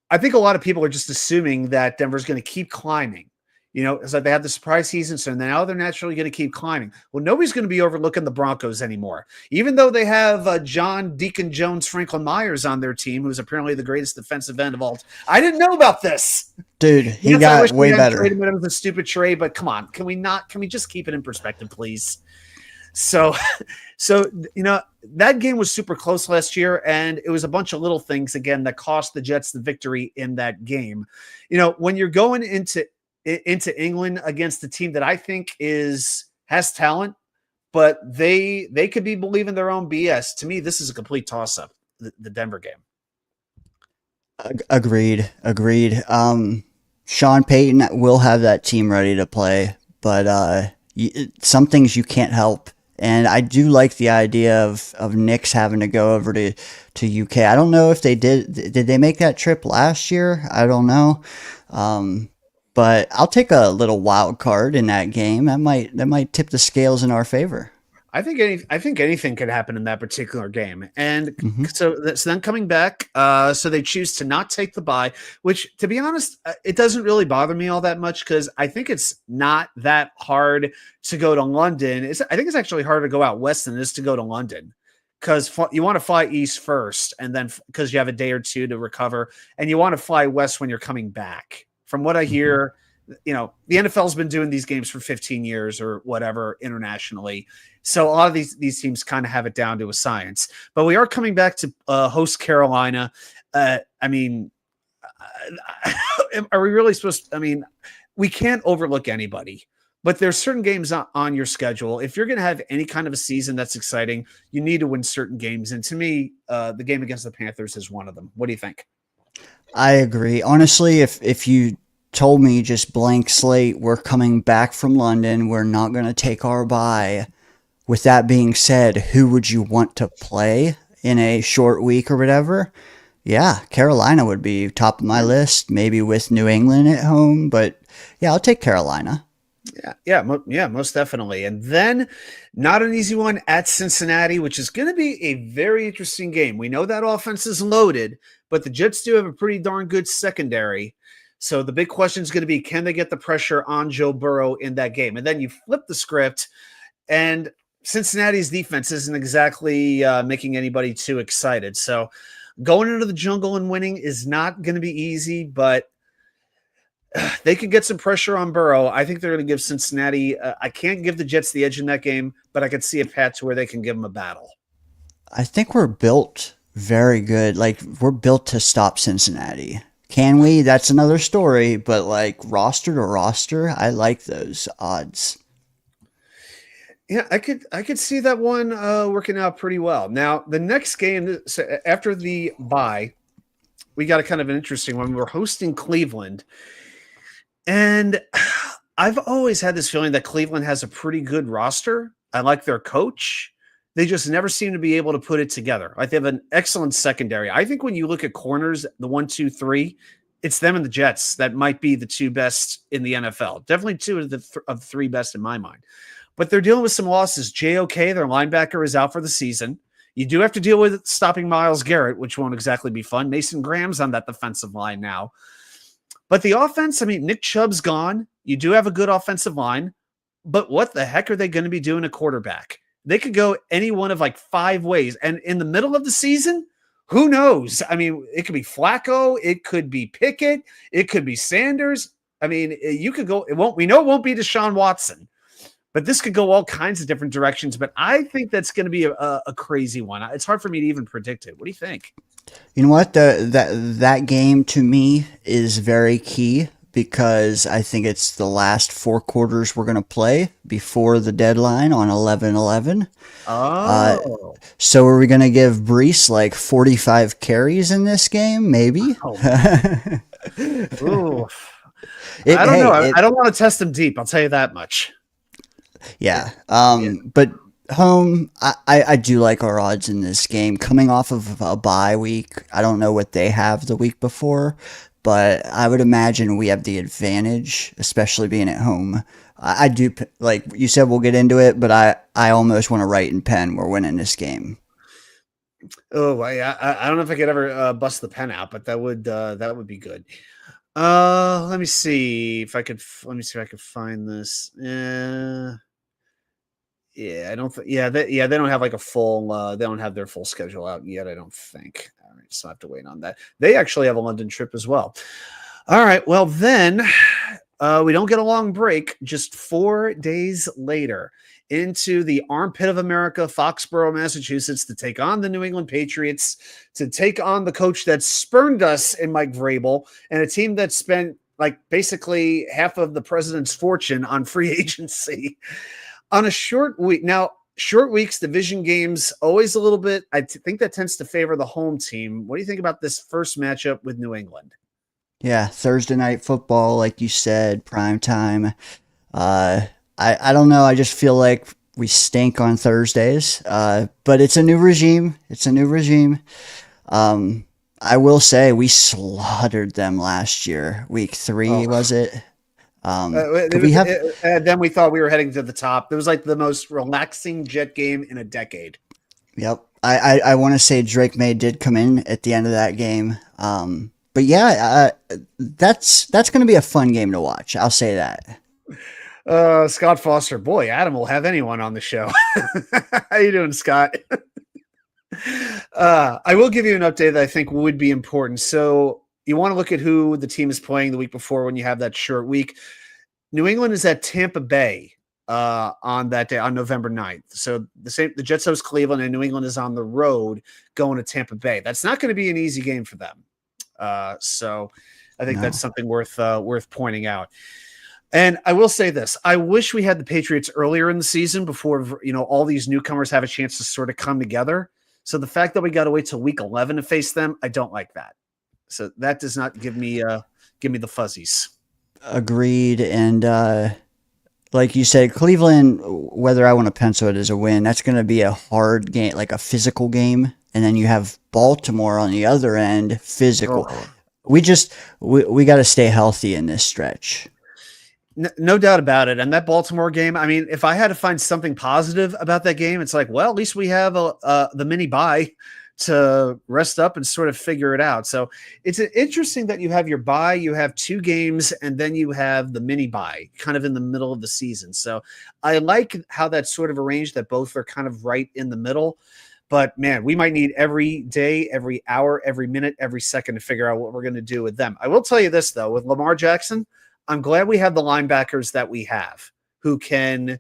I think a lot of people are just assuming that Denver's going to keep climbing. It's like they had the surprise season, so now they're naturally going to keep climbing. Well, nobody's going to be overlooking the Broncos anymore. Even though they have John Deacon Jones Franklin Myers on their team, who's apparently the greatest defensive end of all time. I didn't know about this. Dude, he got way better. Traded him with a stupid trade, but come on. Can we just keep it in perspective, please? So that game was super close last year, and it was a bunch of little things, again, that cost the Jets the victory in that game. When you're going into England against the team that I think has talent, but they could be believing their own BS. To me, this is a complete toss-up, the Denver game. Agreed. Sean Payton will have that team ready to play, but some things you can't help. And I do like the idea of Knicks having to go over to UK. I don't know if they did they make that trip last year? I don't know. But I'll take a little wild card in that game. That might tip the scales in our favor. I think anything could happen in that particular game. And so then coming back, so they choose to not take the bye, which, to be honest, it doesn't really bother me all that much, because I think it's not that hard to go to London. I think it's actually harder to go out west than it is to go to London, because you want to fly east first, and then because you have a day or two to recover, and you want to fly west when you're coming back. From what I hear, the NFL's been doing these games for 15 years or whatever internationally. So a lot of these teams kind of have it down to a science. But we are coming back to host Carolina. I mean, are we really supposed to? I mean, we can't overlook anybody. But there's certain games on your schedule. If you're going to have any kind of a season that's exciting, you need to win certain games. And to me, the game against the Panthers is one of them. What do you think? I agree. Honestly, if you told me just blank slate, we're coming back from London, we're not going to take our bye. With that being said, who would you want to play in a short week or whatever? Yeah, Carolina would be top of my list, maybe with New England at home, but yeah, I'll take Carolina. Yeah, most definitely. And then not an easy one at Cincinnati, which is going to be a very interesting game. We know that offense is loaded, but the Jets do have a pretty darn good secondary. So the big question is going to be, can they get the pressure on Joe Burrow in that game? And then you flip the script, and Cincinnati's defense isn't exactly making anybody too excited. So going into the jungle and winning is not going to be easy, but they could get some pressure on Burrow. I think they're going to give Cincinnati. I can't give the Jets the edge in that game, but I could see a path to where they can give them a battle. I think we're built very good. Like, we're built to stop Cincinnati. Can we? That's another story. But like roster to roster, I like those odds. Yeah, I could see that one working out pretty well. Now, the next game, so after the bye, we got a kind of an interesting one. We're hosting Cleveland. And I've always had this feeling that Cleveland has a pretty good roster. I like their coach. They just never seem to be able to put it together. Like, they have an excellent secondary. I think when you look at corners, the 1, 2, 3, it's them and the Jets that might be the two best in the NFL. Definitely two of the three best in my mind. But they're dealing with some losses. JOK, their linebacker, is out for the season. You do have to deal with stopping Myles Garrett, which won't exactly be fun. Mason Graham's on that defensive line now. But the offense, I mean, Nick Chubb's gone. You do have a good offensive line. But what the heck are they going to be doing at quarterback? They could go any one of like 5 ways. And in the middle of the season, who knows? I mean, it could be Flacco. It could be Pickett. It could be Sanders. I mean, you could go. We know it won't be Deshaun Watson. But this could go all kinds of different directions. But I think that's going to be a crazy one. It's hard for me to even predict it. What do you think? You know what? That game to me is very key because I think it's the last 4 quarters we're going to play before the deadline on 11/11. Oh. So are we going to give Brees like 45 carries in this game? Maybe. Oh. Ooh. I don't know. I don't want to test them deep. I'll tell you that much. Yeah. But home, I do like our odds in this game. Coming off of a bye week, I don't know what they have the week before, but I would imagine we have the advantage, especially being at home. I do, like you said, we'll get into it, but I almost want to write in pen we're winning this game. Oh, I don't know if I could ever bust the pen out, but that would be good. Let me see if I could find this. Yeah, I don't. They don't have like a full. They don't have their full schedule out yet. I don't think. All right, so I have to wait on that. They actually have a London trip as well. All right. Well, then we don't get a long break. Just 4 days later, into the armpit of America, Foxborough, Massachusetts, to take on the New England Patriots, to take on the coach that spurned us in Mike Vrabel, and a team that spent like basically half of the president's fortune on free agency. On a short week. Now, short weeks, division games, always a little bit. I think that tends to favor the home team. What do you think about this first matchup with New England? Yeah, Thursday night football, like you said, prime time. I don't know. I just feel like we stink on Thursdays. But it's a new regime. I will say we slaughtered them last year. Week 3, was it? Then we thought we were heading to the top. It was like the most relaxing Jet game in a decade. Yep. I want to say Drake May did come in at the end of that game. But yeah, that's going to be a fun game to watch. I'll say that. Scott Foster, boy, Adam will have anyone on the show. How you doing, Scott? I will give you an update that I think would be important. So you want to look at who the team is playing the week before when you have that short week. New England is at Tampa Bay on that day, on November 9th. So the Jets host Cleveland, and New England is on the road going to Tampa Bay. That's not going to be an easy game for them. So I think that's something worth pointing out. And I will say this: I wish we had the Patriots earlier in the season before all these newcomers have a chance to sort of come together. So the fact that we got to wait till week 11 to face them, I don't like that. So that does not give me the fuzzies. Agreed. And like you said, Cleveland, whether I want to pencil it as a win, that's going to be a hard game, like a physical game. And then you have Baltimore on the other end, physical. We got to stay healthy in this stretch. No doubt about it. And that Baltimore game, I mean, if I had to find something positive about that game, it's like, well, at least we have the mini bye to rest up and sort of figure it out. So it's interesting that you have your bye, you have 2 games, and then you have the mini bye kind of in the middle of the season. So I like how that's sort of arranged, that both are kind of right in the middle. But man, we might need every day, every hour, every minute, every second to figure out what we're going to do with them. I will tell you this though, with Lamar Jackson, I'm glad we have the linebackers that we have who can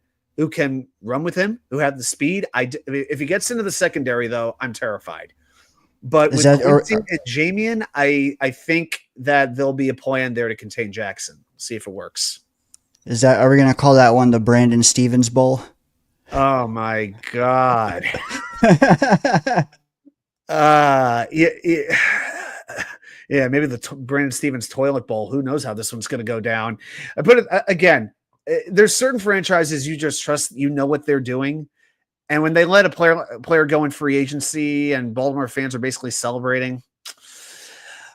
run with him, who have the speed. If he gets into the secondary though, I'm terrified. But with Quincy and Jamian, I think that there'll be a plan there to contain Jackson. See if it works. Are we going to call that one the Brandon Stevens Bowl? Oh my God. Yeah, maybe the Brandon Stevens toilet bowl. Who knows how this one's going to go down? I put it again. There's certain franchises you just trust, you know what they're doing. And when they let a player go in free agency and Baltimore fans are basically celebrating,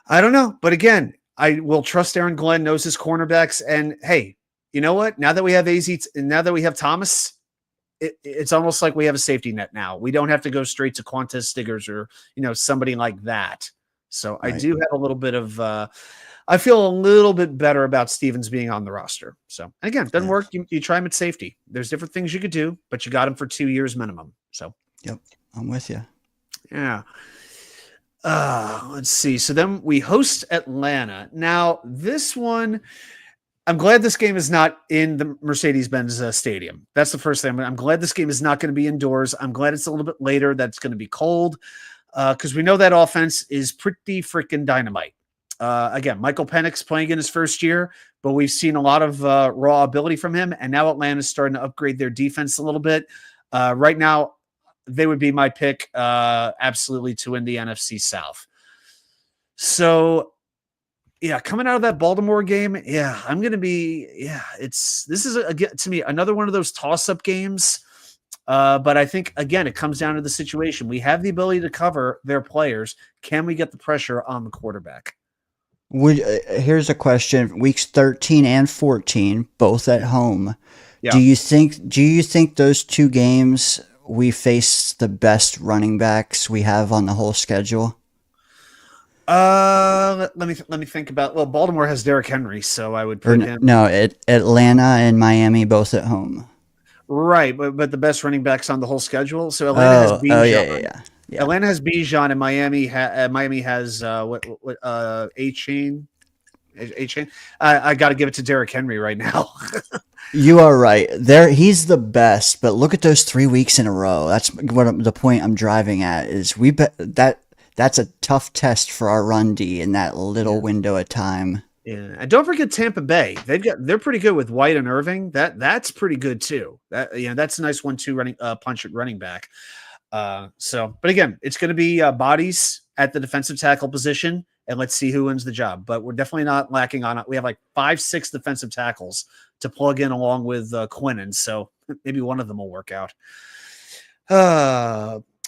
I don't know. But again, I will trust Aaron Glenn knows his cornerbacks. And hey, you know what? Now that we have now that we have Thomas, it's almost like we have a safety net now. We don't have to go straight to Quantez Stiggers or, somebody like that. So right. I do have a little bit of, I feel a little bit better about Stevens being on the roster. So, and again, it doesn't work. You try him at safety. There's different things you could do, but you got him for 2 years minimum. So, yep, I'm with you. Yeah. Let's see. So then we host Atlanta. Now, this one, I'm glad this game is not in the Mercedes-Benz Stadium. That's the first thing. I'm glad this game is not going to be indoors. I'm glad it's a little bit later. That's going to be cold because we know that offense is pretty freaking dynamite. Again, Michael Penix playing in his first year, but we've seen a lot of raw ability from him, and now Atlanta's starting to upgrade their defense a little bit. Right now, they would be my pick absolutely to win the NFC South. So, yeah, coming out of that Baltimore game, I'm going to be, this is, again, to me, another one of those toss-up games. But I think, again, it comes down to the situation. We have the ability to cover their players. Can we get the pressure on the quarterback? Here's a question. Weeks 13 and 14, both at home. Yeah. Do you think those two games we face the best running backs we have on the whole schedule? Let me think about. Well, Baltimore has Derrick Henry, so I would put him. No, Atlanta and Miami both at home. Right, but the best running backs on the whole schedule. So Atlanta has Bijan. Yeah. Atlanta has Bijan, and Miami has A-Chain. I got to give it to Derrick Henry right now. You are right. He's the best. But look at those 3 weeks in a row. That's what the point I'm driving at is. That's a tough test for our run D in that little window of time. Yeah, and don't forget Tampa Bay. They're pretty good with White and Irving. That's pretty good too. That's a nice 1-2 running punch at running back. But again, it's going to be bodies at the defensive tackle position, and let's see who wins the job. But we're definitely not lacking on it. We have like 5-6 defensive tackles to plug in along with Quinnen, so maybe one of them will work out.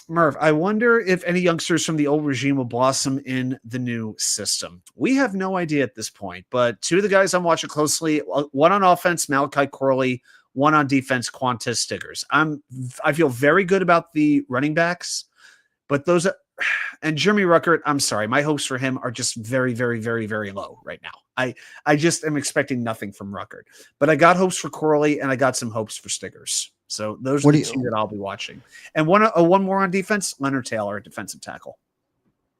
Merv, I wonder if any youngsters from the old regime will blossom in the new system. We have no idea at this point, but two of the guys I'm watching closely, one on offense, Malachi Corley, one on defense, Quantez Stiggers. I feel very good about the running backs, but those and Jeremy Ruckert, I'm sorry, my hopes for him are just very, very, very, very low right now. I just am expecting nothing from Ruckert, but I got hopes for Corley and I got some hopes for Stiggers. So those are the two that I'll be watching. And one more on defense, Leonard Taylor at defensive tackle.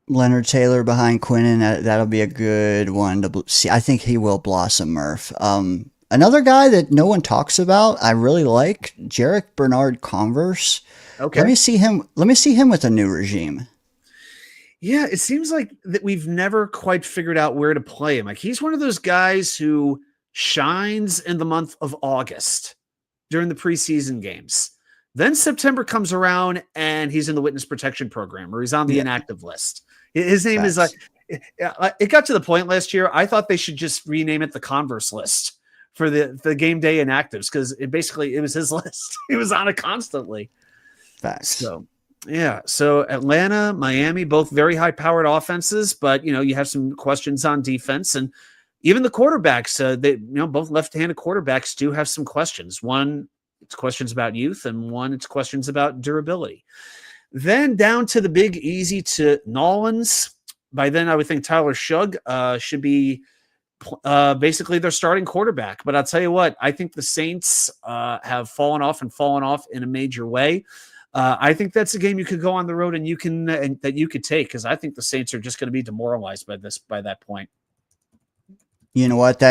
Leonard Taylor behind Quinnen, that'll be a good one to see. I think he will blossom, Murph. Another guy that no one talks about, I really like, Jarek Bernard-Converse. Okay. Let me see him with a new regime. Yeah, it seems like that we've never quite figured out where to play him. Like he's one of those guys who shines in the month of August during the preseason games. Then September comes around and he's in the witness protection program or he's on the inactive list. His name is like, it got to the point last year. I thought they should just rename it the Converse list for the game day inactives. Cause it was his list. He was on it constantly. Facts. So So Atlanta, Miami, both very high powered offenses, but you have some questions on defense and even the quarterbacks, both left-handed quarterbacks do have some questions. One, it's questions about youth, and one, it's questions about durability. Then down to the big easy to Nolans. By then, I would think Tyler Shugg should be basically their starting quarterback. But I'll tell you what, I think the Saints have fallen off in a major way. I think that's a game you could go on the road and you can that you could take, because I think the Saints are just going to be demoralized by that point. You know what?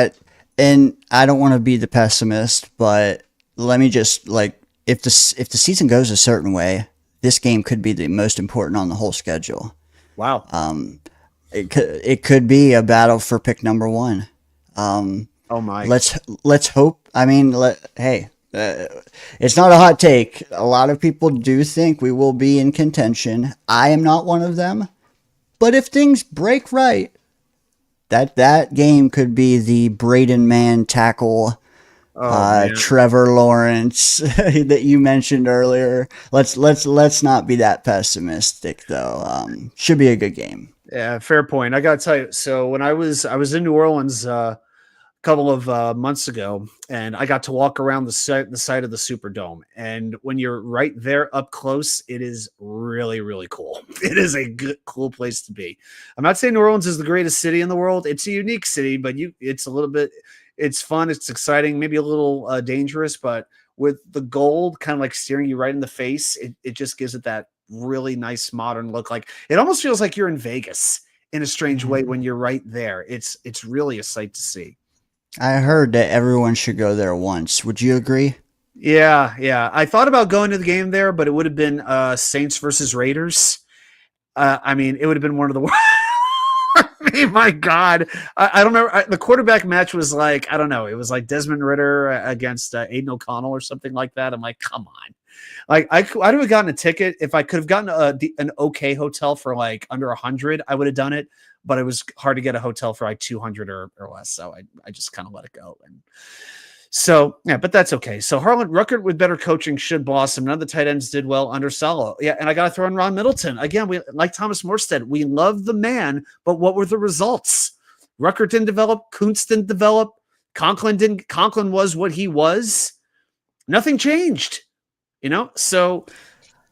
And I don't want to be the pessimist, but let me just if the season goes a certain way, this game could be the most important on the whole schedule. Wow. It could be a battle for pick number 1. Oh my. Let's hope. I mean, it's not a hot take. A lot of people do think we will be in contention. I am not one of them. But if things break right, that game could be the Braden Mann tackle, Trevor Lawrence that you mentioned earlier. Let's not be that pessimistic though. Should be a good game. Yeah, fair point. I got to tell you. So when I was in New Orleans couple of months ago, and I got to walk around the site of the Superdome. And when you're right there up close, it is really, really cool. It is a cool place to be. I'm not saying New Orleans is the greatest city in the world. It's a unique city, but it's a little bit, it's fun. It's exciting, maybe a little dangerous, but with the gold kind of like staring you right in the face, it just gives it that really nice modern look. Like it almost feels like you're in Vegas in a strange way when you're right there. It's really a sight to see. I heard that everyone should go there once. Would you agree? Yeah. I thought about going to the game there, but it would have been Saints versus Raiders. I mean, it would have been one of the worst. I mean, my God. I don't remember. The quarterback match was like, I don't know. It was like Desmond Ritter against Aiden O'Connell or something like that. I'm like, come on. Like I'd have gotten a ticket. If I could have gotten an okay hotel for like under 100, I would have done it. But it was hard to get a hotel for like 200 or less. So I just kind of let it go. And so, yeah, but that's okay. So Harlan Ruckert with better coaching should blossom. None of the tight ends did well under Salo. Yeah. And I got to throw in Ron Middleton. Again, we like Thomas Morstead. We love the man, but what were the results? Ruckert didn't develop. Kuntz didn't develop. Conklin didn't. Conklin was what he was. Nothing changed, So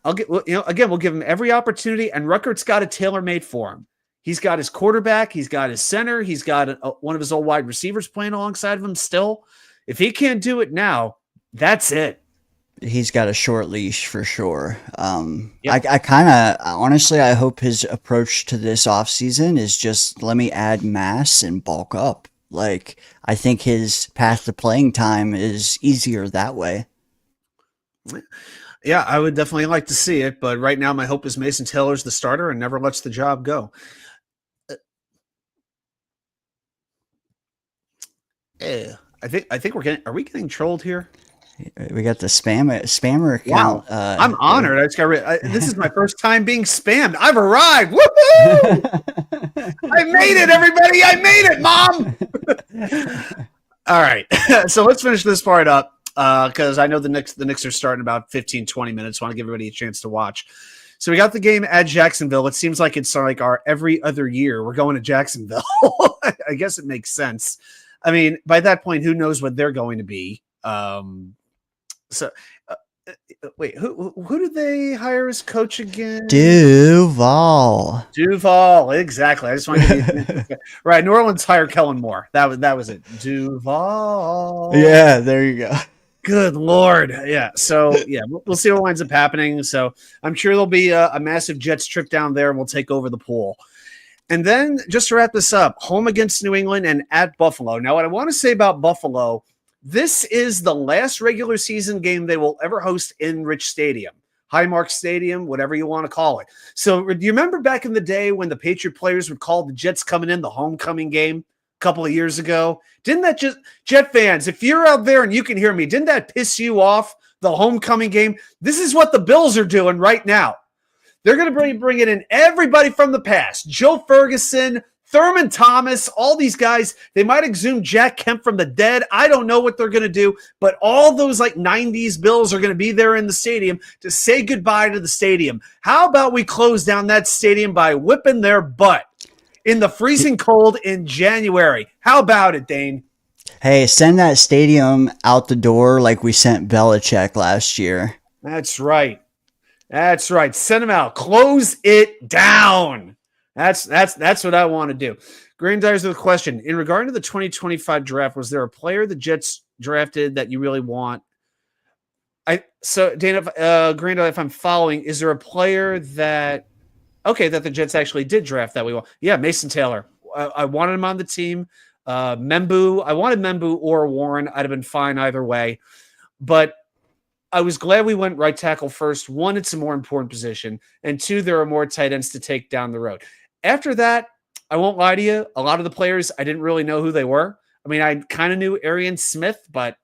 again, we'll give him every opportunity, and Ruckert's got a tailor-made for him. He's got his quarterback. He's got his center. He's got one of his old wide receivers playing alongside of him still. If he can't do it now, that's it. He's got a short leash for sure. Yep. I kind of, honestly, I hope his approach to this offseason is just let me add mass and bulk up. Like, I think his path to playing time is easier that way. Yeah, I would definitely like to see it. But right now, my hope is Mason Taylor's the starter and never lets the job go. I think are we getting trolled here? We got the spammer account. Wow. I'm honored. This is my first time being spammed. I've arrived. Woohoo! I made it, everybody. I made it, Mom. All right. So let's finish this part up because I know the Knicks are starting about 15, 20 minutes. I want to give everybody a chance to watch. So we got the game at Jacksonville. It seems like it's like our every other year we're going to Jacksonville. I guess it makes sense. I mean, by that point, who knows what they're going to be? Wait, who did they hire as coach again? Duval, exactly. I just want to right. New Orleans hired Kellen Moore. That was it. Duval. Yeah, there you go. Good Lord. Yeah. So yeah, we'll see what winds up happening. So I'm sure there'll be a massive Jets trip down there, and we'll take over the pool. And then just to wrap this up, home against New England and at Buffalo. Now, what I want to say about Buffalo, this is the last regular season game they will ever host in Rich Stadium, Highmark Stadium, whatever you want to call it. So do you remember back in the day when the Patriot players would call the Jets coming in the homecoming game a couple of years ago? Didn't that just, Jet fans, if you're out there and you can hear me, didn't that piss you off, the homecoming game? This is what the Bills are doing right now. They're going to bring it in everybody from the past. Joe Ferguson, Thurman Thomas, all these guys. They might exhume Jack Kemp from the dead. I don't know what they're going to do, but all those like 90s Bills are going to be there in the stadium to say goodbye to the stadium. How about we close down that stadium by whipping their butt in the freezing cold in January? How about it, Dane? Hey, send that stadium out the door like we sent Belichick last year. That's right. Send them out. Close it down. That's what I want to do. Green Dyers with a question. In regard to the 2025 draft, was there a player the Jets drafted that you really want? So, Dana, Grando, if I'm following, is there a player that the Jets actually did draft that we want? Yeah, Mason Taylor. I wanted him on the team. Membu, I wanted Membu or Warren. I'd have been fine either way. But I was glad we went right tackle first. One, it's a more important position. And two, there are more tight ends to take down the road. After that, I won't lie to you. A lot of the players, I didn't really know who they were. I mean, I kind of knew Arian Smith, but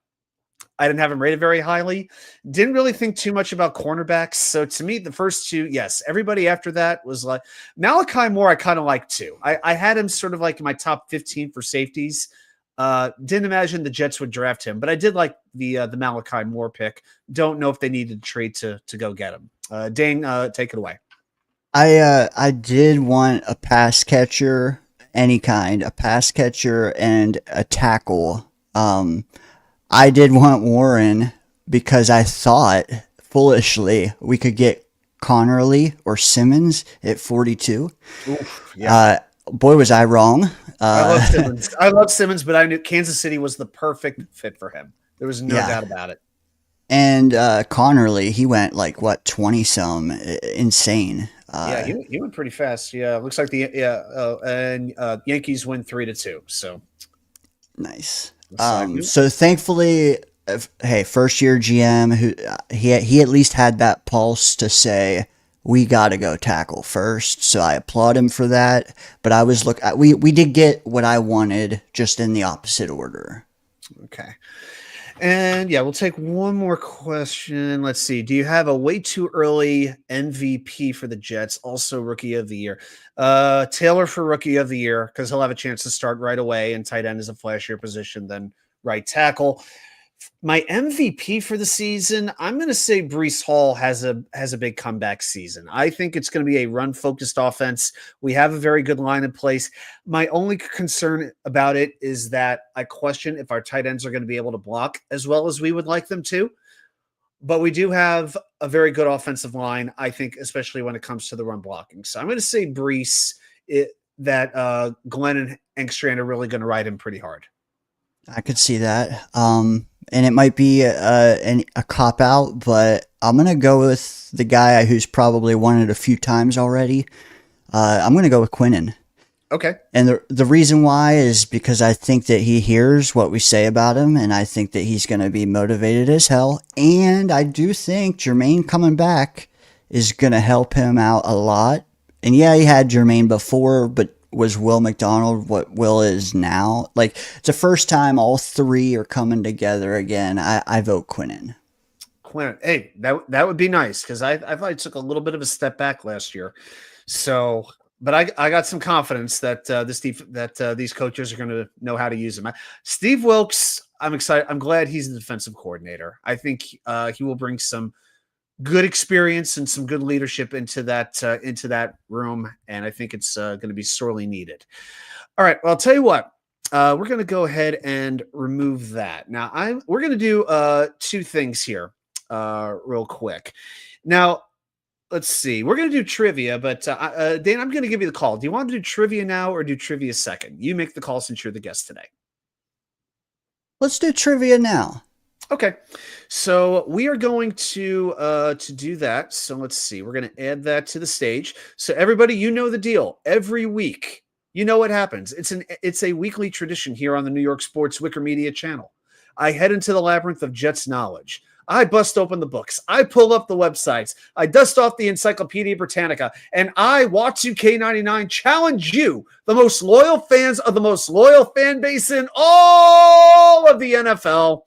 I didn't have him rated very highly. Didn't really think too much about cornerbacks. So to me, the first two, yes. Everybody after that was like Malachi Moore. I kind of like too. I had him sort of like in my top 15 for safeties. Didn't imagine the Jets would draft him, but I did like the Malachi Moore pick. Don't know if they needed to trade to go get him. Dane, take it away. I did want a pass catcher, any kind, a pass catcher and a tackle. I did want Warren because I thought foolishly we could get Connerly or Simmons at 42. Oof, yeah. Boy, was I wrong. I love Simmons. I love Simmons, but I knew Kansas City was the perfect fit for him. There was no doubt about it. And Connerly, he went like what 20 some, insane. He went pretty fast. Yeah, looks like Yankees win 3-2. So nice. So thankfully, hey, first year GM who he at least had that pulse to say we got to go tackle first. So I applaud him for that. But I was we did get what I wanted, just in the opposite order. Okay. And yeah, we'll take one more question. Let's see. Do you have a way too early MVP for the Jets? Also Rookie of the Year. Taylor for Rookie of the Year, because he'll have a chance to start right away, and tight end is a flashier position than right tackle. My MVP for the season, I'm going to say Breece Hall has a big comeback season. I think it's going to be a run-focused offense. We have a very good line in place. My only concern about it is that I question if our tight ends are going to be able to block as well as we would like them to. But we do have a very good offensive line, I think, especially when it comes to the run blocking. So I'm going to say Breece, that Glenn and Engstrand are really going to ride him pretty hard. I could see that. And it might be a cop out, but I'm going to go with the guy who's probably won it a few times already. I'm going to go with Quinnen. Okay. And the reason why is because I think that he hears what we say about him, and I think that he's going to be motivated as hell. And I do think Jermaine coming back is going to help him out a lot. And yeah, he had Jermaine before, but was Will McDonald what Will is now? Like, it's the first time all three are coming together again. I vote Quinnen. Hey, that would be nice, because I thought I took a little bit of a step back last year. So, but I got some confidence that these coaches are going to know how to use him. Steve Wilkes, I'm excited. I'm glad he's the defensive coordinator. I think he will bring some good experience and some good leadership into that room, and I think it's going to be sorely needed. All right, well, I'll tell you what. We're going to go ahead and remove that. Now, we're going to do two things here real quick. Now, let's see. We're going to do trivia, but Dane, I'm going to give you the call. Do you want to do trivia now or do trivia second? You make the call since you're the guest today. Let's do trivia now. Okay, so we are going to do that. So let's see. We're going to add that to the stage. So everybody, you know the deal. Every week, you know what happens. It's a weekly tradition here on the New York Sports WickerMedia channel. I head into the labyrinth of Jets knowledge. I bust open the books. I pull up the websites. I dust off the Encyclopedia Britannica, and I, Watsu K99, challenge you, the most loyal fans of the most loyal fan base in all of the NFL.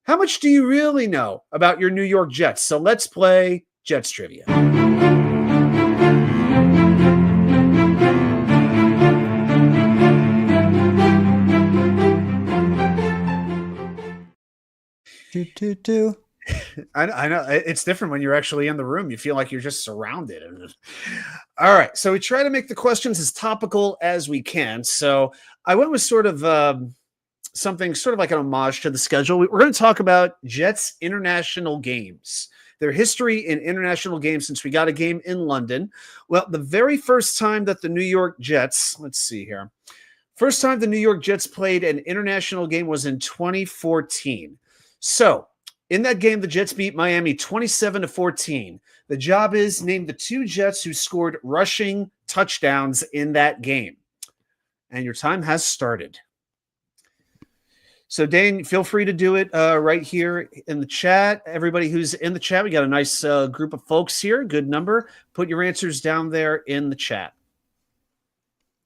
How much do you really know about your New York Jets? So let's play Jets Trivia. I know. It's different when you're actually in the room. You feel like you're just surrounded. All right. So we try to make the questions as topical as we can. So I went with sort of something sort of like an homage to the schedule. We're going to talk about Jets international games, their history in international games since we got a game in London. Well, the very first time that the New York Jets, let's see here, first time the New York Jets played an international game was in 2014. So In that game, the Jets beat Miami 27-14. The job is name the 2 Jets who scored rushing touchdowns in that game. And your time has started. So, Dane, feel free to do it right here in the chat. Everybody who's in the chat, we got a nice group of folks here. Good number. Put your answers down there in the chat.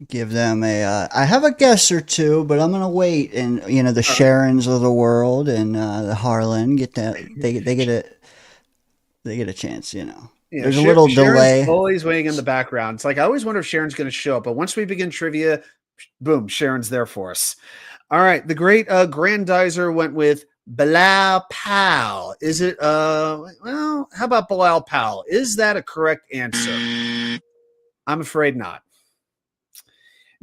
Give them a. I have a guess or two, but I'm gonna wait. And the Sharons of the world and the Harlan get that. They get a chance. Yeah, there's a little delay. Always waiting in the background. It's like I always wonder if Sharon's going to show up, but once we begin trivia, boom, Sharon's there for us. All right, the great Grandizer went with Bilal Powell. Is it? Well, how about Bilal Powell? Is that a correct answer? I'm afraid not.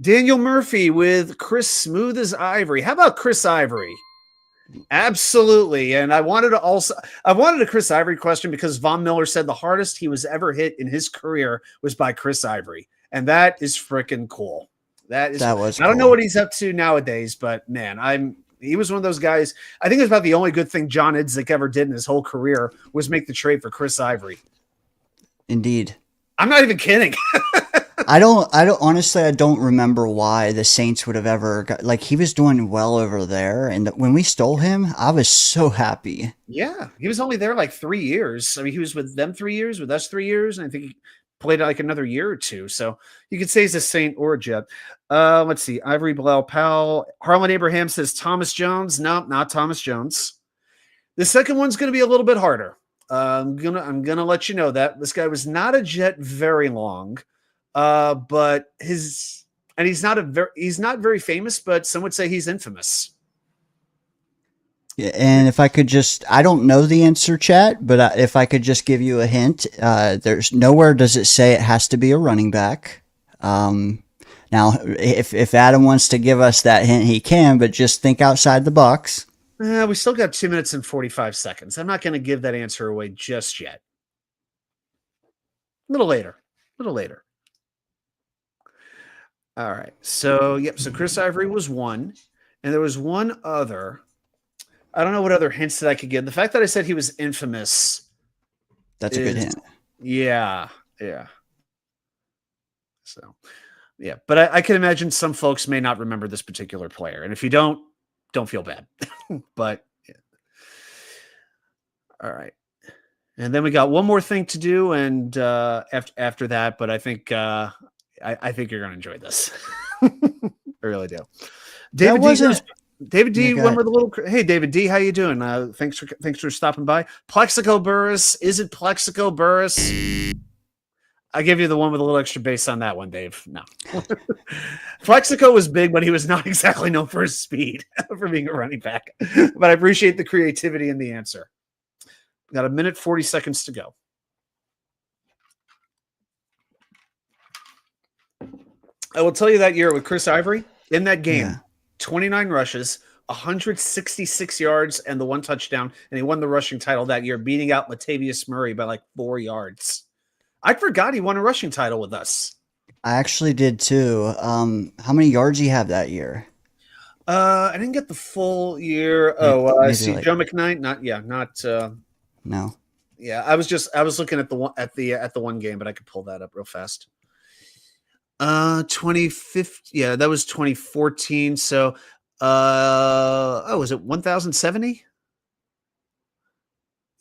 Daniel Murphy with Chris Smooth as Ivory. How about Chris Ivory? Absolutely. And I wanted a Chris Ivory question because Von Miller said the hardest he was ever hit in his career was by Chris Ivory. And that is freaking cool. I don't know what he's up to nowadays, but man, he was one of those guys. I think it's about the only good thing John Idzik ever did in his whole career was make the trade for Chris Ivory. Indeed. I'm not even kidding. I don't remember why the Saints would have ever he was doing well over there. And when we stole him, I was so happy. Yeah. He was only there like 3 years. I mean, he was with them 3 years, with us 3 years. And I think he played like another year or two. So you could say he's a Saint or a Jet. Let's see. Ivory, Bilal Powell. Harlan Abraham says Thomas Jones. No, not Thomas Jones. The second one's going to be a little bit harder. I'm gonna let you know that this guy was not a Jet very long. But he's not very famous, but some would say he's infamous. Yeah, and if I could I don't know the answer, chat, but if I could just give you a hint, there's nowhere does it say it has to be a running back. Now, if Adam wants to give us that hint, he can, but just think outside the box. We still got 2 minutes and 45 seconds. I'm not going to give that answer away just yet. A little later. All right. So, So Chris Ivory was one. And there was one other. I don't know what other hints that I could give. The fact that I said he was infamous. That's a good hint. Yeah. So, yeah. But I can imagine some folks may not remember this particular player. And if you don't feel bad. But, yeah. All right. And then we got one more thing to do. And after that, but I think... I think you're going to enjoy this. I really do. David D went with a little. Hey, David D, how you doing? Thanks for stopping by. Plexico Burris. Is it Plexico Burris? I give you the one with a little extra bass on that one, Dave. No. Plexico was big, but he was not exactly known for his speed for being a running back. But I appreciate the creativity in the answer. We got 1 minute 40 seconds to go. I will tell you that year with Chris Ivory in that game, 29 rushes, 166 yards, and the 1 touchdown. And he won the rushing title that year, beating out Latavius Murray by like 4 yards. I forgot he won a rushing title with us. I actually did too. How many yards did he have that year? I didn't get the full year. I see Joe McKnight. No. Yeah, I was looking at the one game, but I could pull that up real fast. 2015. Yeah, that was 2014. So, was it 1,070?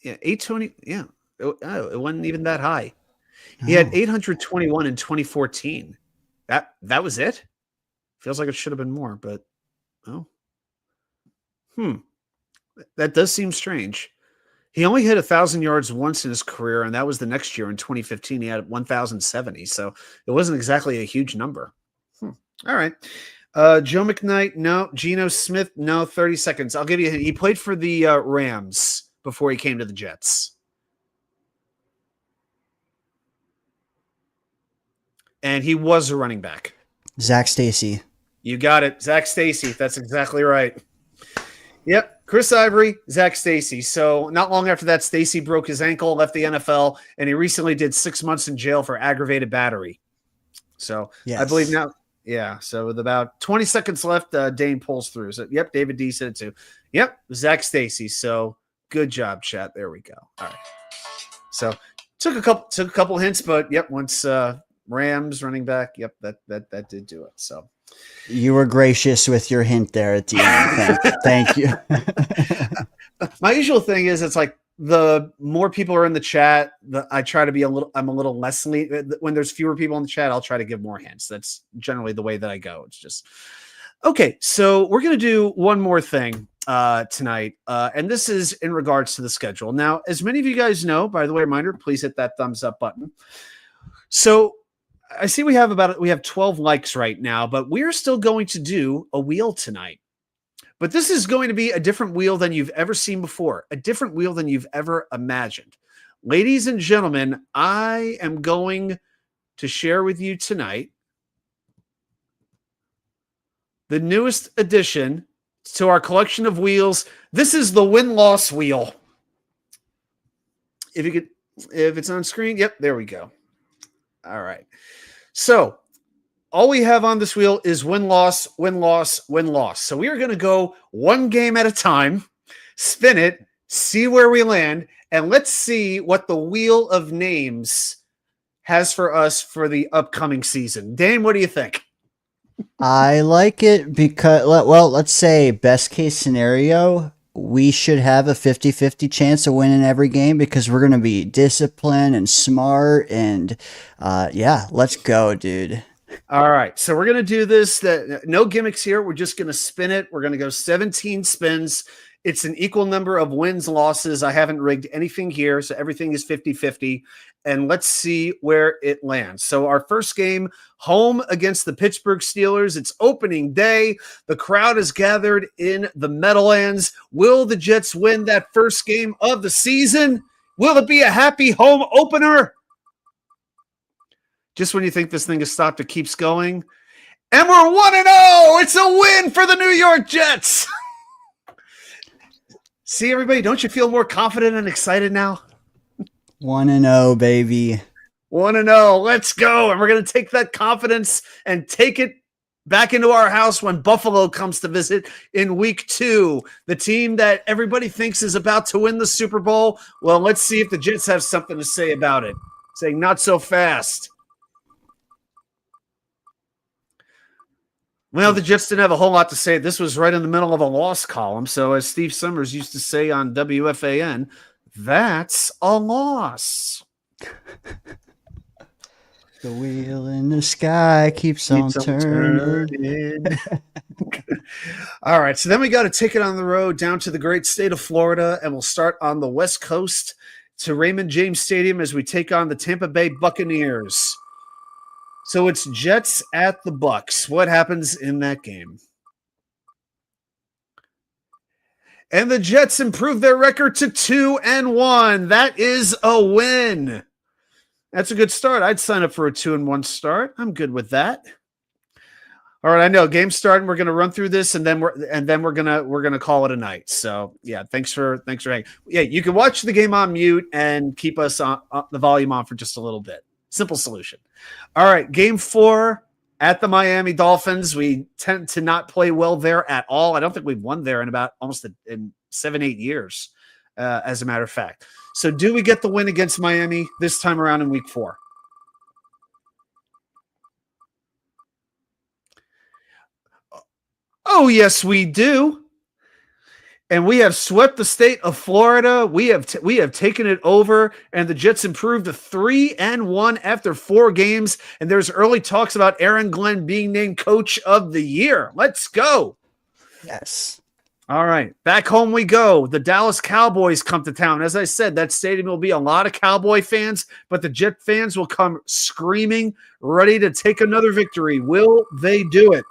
Yeah, 820. Yeah, it wasn't even that high. He had 821 in 2014. That was it. Feels like it should have been more, but that does seem strange. He only hit 1,000 yards once in his career, and that was the next year in 2015. He had 1,070, so it wasn't exactly a huge number. All right. Joe McKnight, no. Geno Smith, no. 30 seconds. I'll give you a hint. He played for the Rams before he came to the Jets. And he was a running back. Zach Stacy. You got it. Zach Stacy. That's exactly right. Yep. Chris Ivory, Zach Stacy. So not long after that, Stacy broke his ankle, left the NFL, and he recently did 6 months in jail for aggravated battery. So I believe now, so with about 20 seconds left, Dane pulls through. So, David D said it too. Yep, Zach Stacy. So Good job, chat. There we go. All right. So took a couple hints, but yep, once Rams running back, yep, that did do it. So you were gracious with your hint there at the end. Thank you. My usual thing is it's like the more people are in the chat, I try to be I'm a little less when there's fewer people in the chat, I'll try to give more hints. That's generally the way that I go. It's just okay. So we're going to do one more thing tonight. And this is in regards to the schedule. Now, as many of you guys know, by the way, reminder, please hit that thumbs up button. So I see we have 12 likes right now, but we're still going to do a wheel tonight. But this is going to be a different wheel than you've ever seen before, a different wheel than you've ever imagined. Ladies and gentlemen, I am going to share with you tonight the newest addition to our collection of wheels. This is the win-loss wheel. If it's on screen, yep, there we go. All right. So all we have on this wheel is win-loss, win-loss, win-loss. So we are going to go one game at a time, spin it, see where we land, and let's see what the Wheel of Names has for us for the upcoming season. Dane, what do you think? I like it because, well, let's say best case scenario, we should have a 50-50 chance of winning every game because we're going to be disciplined and smart. And yeah, let's go, dude. All right, so we're going to do this. No gimmicks here. We're just going to spin it. We're going to go 17 spins. It's an equal number of wins, losses. I haven't rigged anything here, so everything is 50-50. And let's see where it lands. So our first game, home against the Pittsburgh Steelers. It's opening day. The crowd is gathered in the Meadowlands. Will the Jets win that first game of the season? Will it be a happy home opener? Just when you think this thing has stopped, it keeps going. And we're 1-0. It's a win for the New York Jets. See, everybody, don't you feel more confident and excited now? 1-0, baby. 1-0. Let's go. And we're going to take that confidence and take it back into our house when Buffalo comes to visit in week 2. The team that everybody thinks is about to win the Super Bowl. Well, let's see if the Jets have something to say about it. Saying not so fast. Well, the Jets didn't have a whole lot to say. This was right in the middle of a loss column. So as Steve Summers used to say on WFAN, that's a loss. The wheel in the sky keeps on turning. All right. So then we got a ticket on the road down to the great state of Florida, and we'll start on the West Coast to Raymond James Stadium as we take on the Tampa Bay Buccaneers. So it's Jets at the Bucs. What happens in that game? And the Jets improve their record to 2-1. That is a win. That's a good start. I'd sign up for a 2-1 start. I'm good with that. All right, I know game's starting. We're going to run through this, and then we're gonna call it a night. So yeah, thanks for hanging. Yeah, you can watch the game on mute and keep us on the volume on for just a little bit. Simple solution. All right, game 4 at the Miami Dolphins. We tend to not play well there at all. I don't think we've won there in about almost in 7-8 years, as a matter of fact. So do we get the win against Miami this time around in week 4? Oh, yes, we do. And we have swept the state of Florida. We have taken it over, and the Jets improved to 3-1 after 4 games. And there's early talks about Aaron Glenn being named Coach of the Year. Let's go. Yes. All right, back home we go. The Dallas Cowboys come to town. As I said, that stadium will be a lot of Cowboy fans, but the Jet fans will come screaming, ready to take another victory. Will they do it?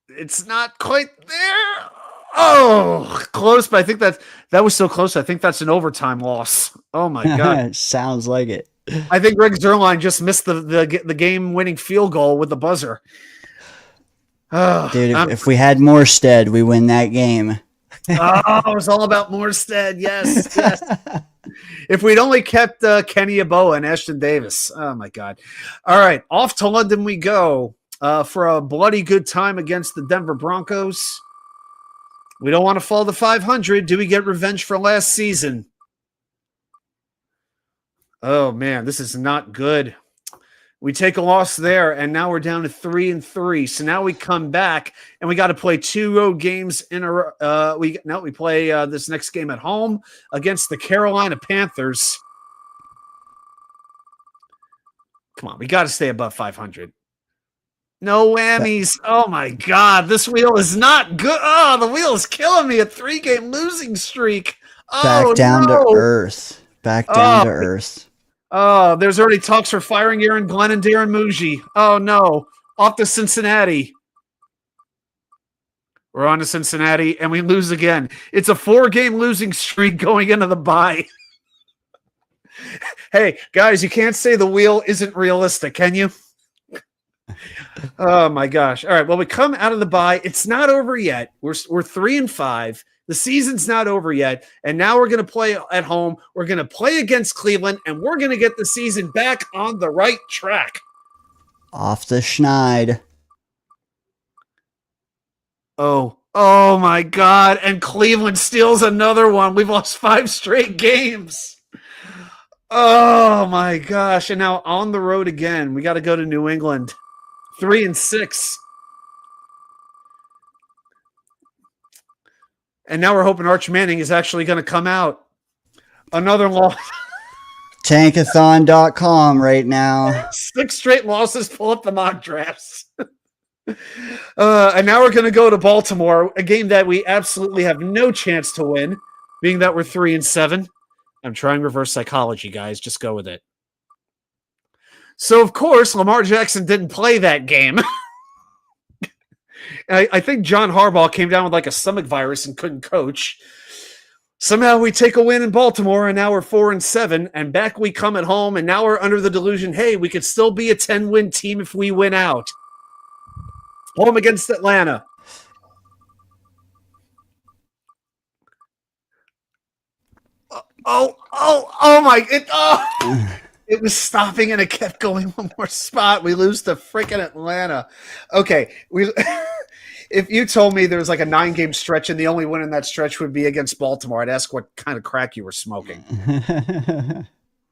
It's not quite there. Oh, close, but I think that was so close. I think that's an overtime loss. Oh my God. Sounds like it. I think Greg Zuerlein just missed the game-winning field goal with the buzzer. Oh, dude, if we had Morstead, we win that game. Oh, it was all about Morstead. Yes, yes. If we'd only kept Kenny Yeboah and Ashton Davis. Oh my God. All right, off to London we go. for a bloody good time against the Denver Broncos. We don't want to fall to 500. Do we get revenge for last season? Oh, man, this is not good. We take a loss there, and now we're down to 3-3. So now we come back, and we got to play 2 road games in a row. We play this next game at home against the Carolina Panthers. Come on, we got to stay above 500. No whammies. Oh, my God. This wheel is not good. Oh, the wheel is killing me. A 3-game losing streak. Oh, back down to earth. Back down to earth. Oh, there's already talks for firing Aaron Glenn and Darren Muji. Oh, no. Off to Cincinnati. We're on to Cincinnati, and we lose again. It's a 4-game losing streak going into the bye. Hey, guys, you can't say the wheel isn't realistic, can you? Oh my gosh. All right. Well, we come out of the bye. It's not over yet. We're 3-5. The season's not over yet. And now we're going to play at home. We're going to play against Cleveland, and we're going to get the season back on the right track. Off the schneid. Oh my God. And Cleveland steals another one. We've lost 5 straight games. Oh my gosh. And now on the road again. We got to go to New England. 3-6. And now we're hoping Arch Manning is actually going to come out. Another loss. Tankathon.com right now. 6 straight losses. Pull up the mock drafts. And now we're going to go to Baltimore, a game that we absolutely have no chance to win, being that we're 3-7. I'm trying reverse psychology, guys. Just go with it. So, of course, Lamar Jackson didn't play that game. I think John Harbaugh came down with like a stomach virus and couldn't coach. Somehow we take a win in Baltimore, and now we're 4-7, and back we come at home, and now we're under the delusion, hey, we could still be a 10-win team if we win out. Home against Atlanta. It was stopping and it kept going one more spot. We lose to freaking Atlanta. Okay, if you told me there was like a 9-game stretch and the only win in that stretch would be against Baltimore, I'd ask what kind of crack you were smoking.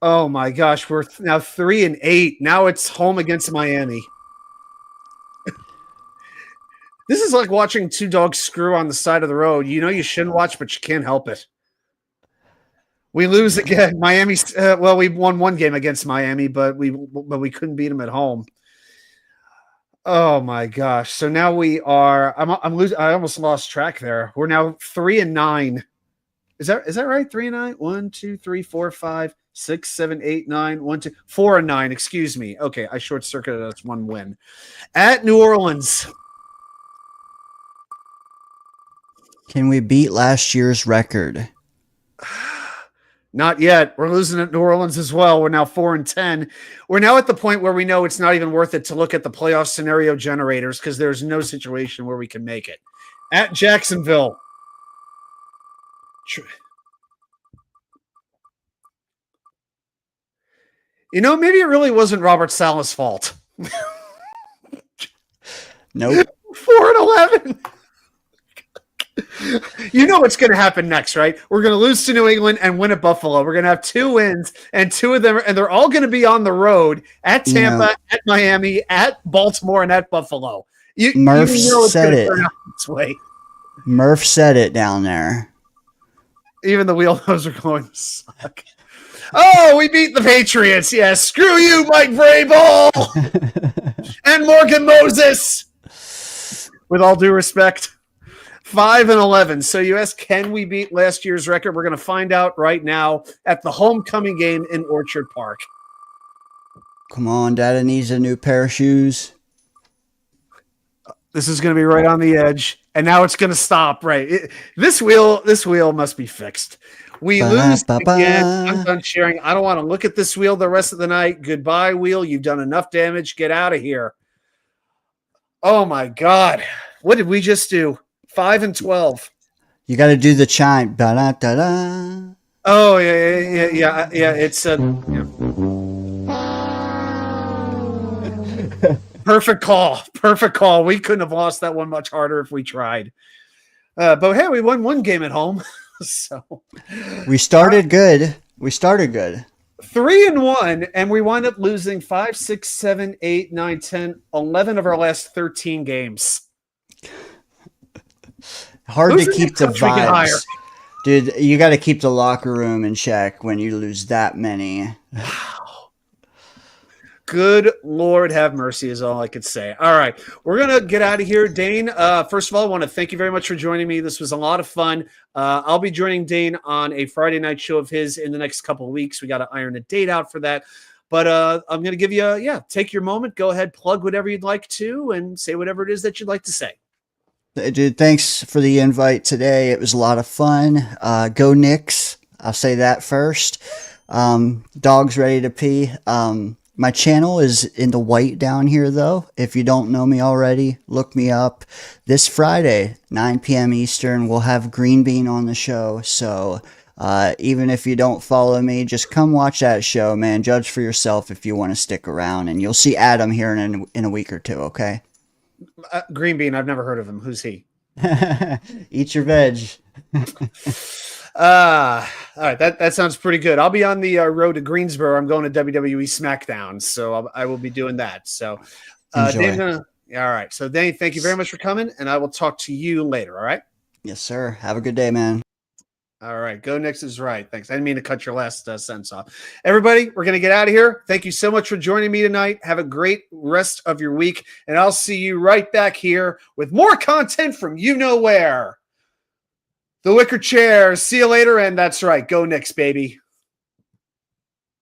Oh my gosh, we're now 3-8. Now it's home against Miami. This is like watching 2 dogs screw on the side of the road. You know you shouldn't watch, but you can't help it. We lose again. Miami. We won 1 game against Miami, but we couldn't beat them at home. Oh my gosh! So now we are. I'm losing. I almost lost track there. We're now 3-9. Is that right? 3-9. 1, 2, 3, 4, 5, 6, 7, 8, 9. 1, 2, 4-9. Excuse me. Okay, I short circuited us 1 win at New Orleans. Can we beat last year's record? Not yet. We're losing at New Orleans as well. We're now 4-10. We're now at the point where we know it's not even worth it to look at the playoff scenario generators because there's no situation where we can make it. At Jacksonville. You know, maybe it really wasn't Robert Saleh's fault. Nope. 4-11. You know what's going to happen next, right? We're going to lose to New England and win at Buffalo. We're going to have 2 wins, and 2 of them, and they're all going to be on the road at Tampa, at Miami, at Baltimore, and at Buffalo. Murph said it. This way. Murph said it down there. Even the wheelhoes are going to suck. Oh, we beat the Patriots. Yes. Screw you, Mike Vrabel and Morgan Moses. With all due respect. 5-11. So you ask, can we beat last year's record? We're going to find out right now at the homecoming game in Orchard Park. Come on, Dada needs a new pair of shoes. This is going to be right on the edge, and now it's going to stop. Right, this wheel must be fixed. We lose again. I'm done cheering. I don't want to look at this wheel the rest of the night. Goodbye, wheel. You've done enough damage. Get out of here. Oh my God, what did we just do? 5-12. You got to do the chime. Da-da-da-da. Oh, yeah. It's Perfect call. Perfect call. We couldn't have lost that one much harder if we tried. But hey, we won one game at home. So we started good. 3-1, and we wind up losing 5, 6, 7, 8, 9, 10, 11 of our last 13 games. Hard to keep the vibes. Dude, you got to keep the locker room in check when you lose that many. Wow. Good Lord have mercy is all I could say. All right, we're going to get out of here. Dane, first of all, I want to thank you very much for joining me. This was a lot of fun. I'll be joining Dane on a Friday night show of his in the next couple of weeks. We got to iron a date out for that. But I'm going to give you, take your moment. Go ahead, plug whatever you'd like to, and say whatever it is that you'd like to say. Dude, thanks for the invite today. It was a lot of fun. Go Knicks. I'll say that first. Dog's ready to pee. My channel is in the white down here, though. If you don't know me already, look me up. This Friday, 9 p.m. Eastern, we'll have Green Bean on the show. So even if you don't follow me, just come watch that show, man. Judge for yourself if you want to stick around. And you'll see Adam here in a week or two, okay? Green Bean, I've never heard of him. Who's he? Eat your veg. All right, that sounds pretty good. I'll be on the road to Greensboro. I'm going to WWE SmackDown, so I will be doing that. So, Dane, all right. So, Dane, thank you very much for coming, and I will talk to you later. All right. Yes, sir. Have a good day, man. All right. Go Knicks is right. Thanks. I didn't mean to cut your last sentence off. Everybody, we're going to get out of here. Thank you so much for joining me tonight. Have a great rest of your week, and I'll see you right back here with more content from you know where. The Wicker Chair. See you later, and that's right. Go Knicks, baby.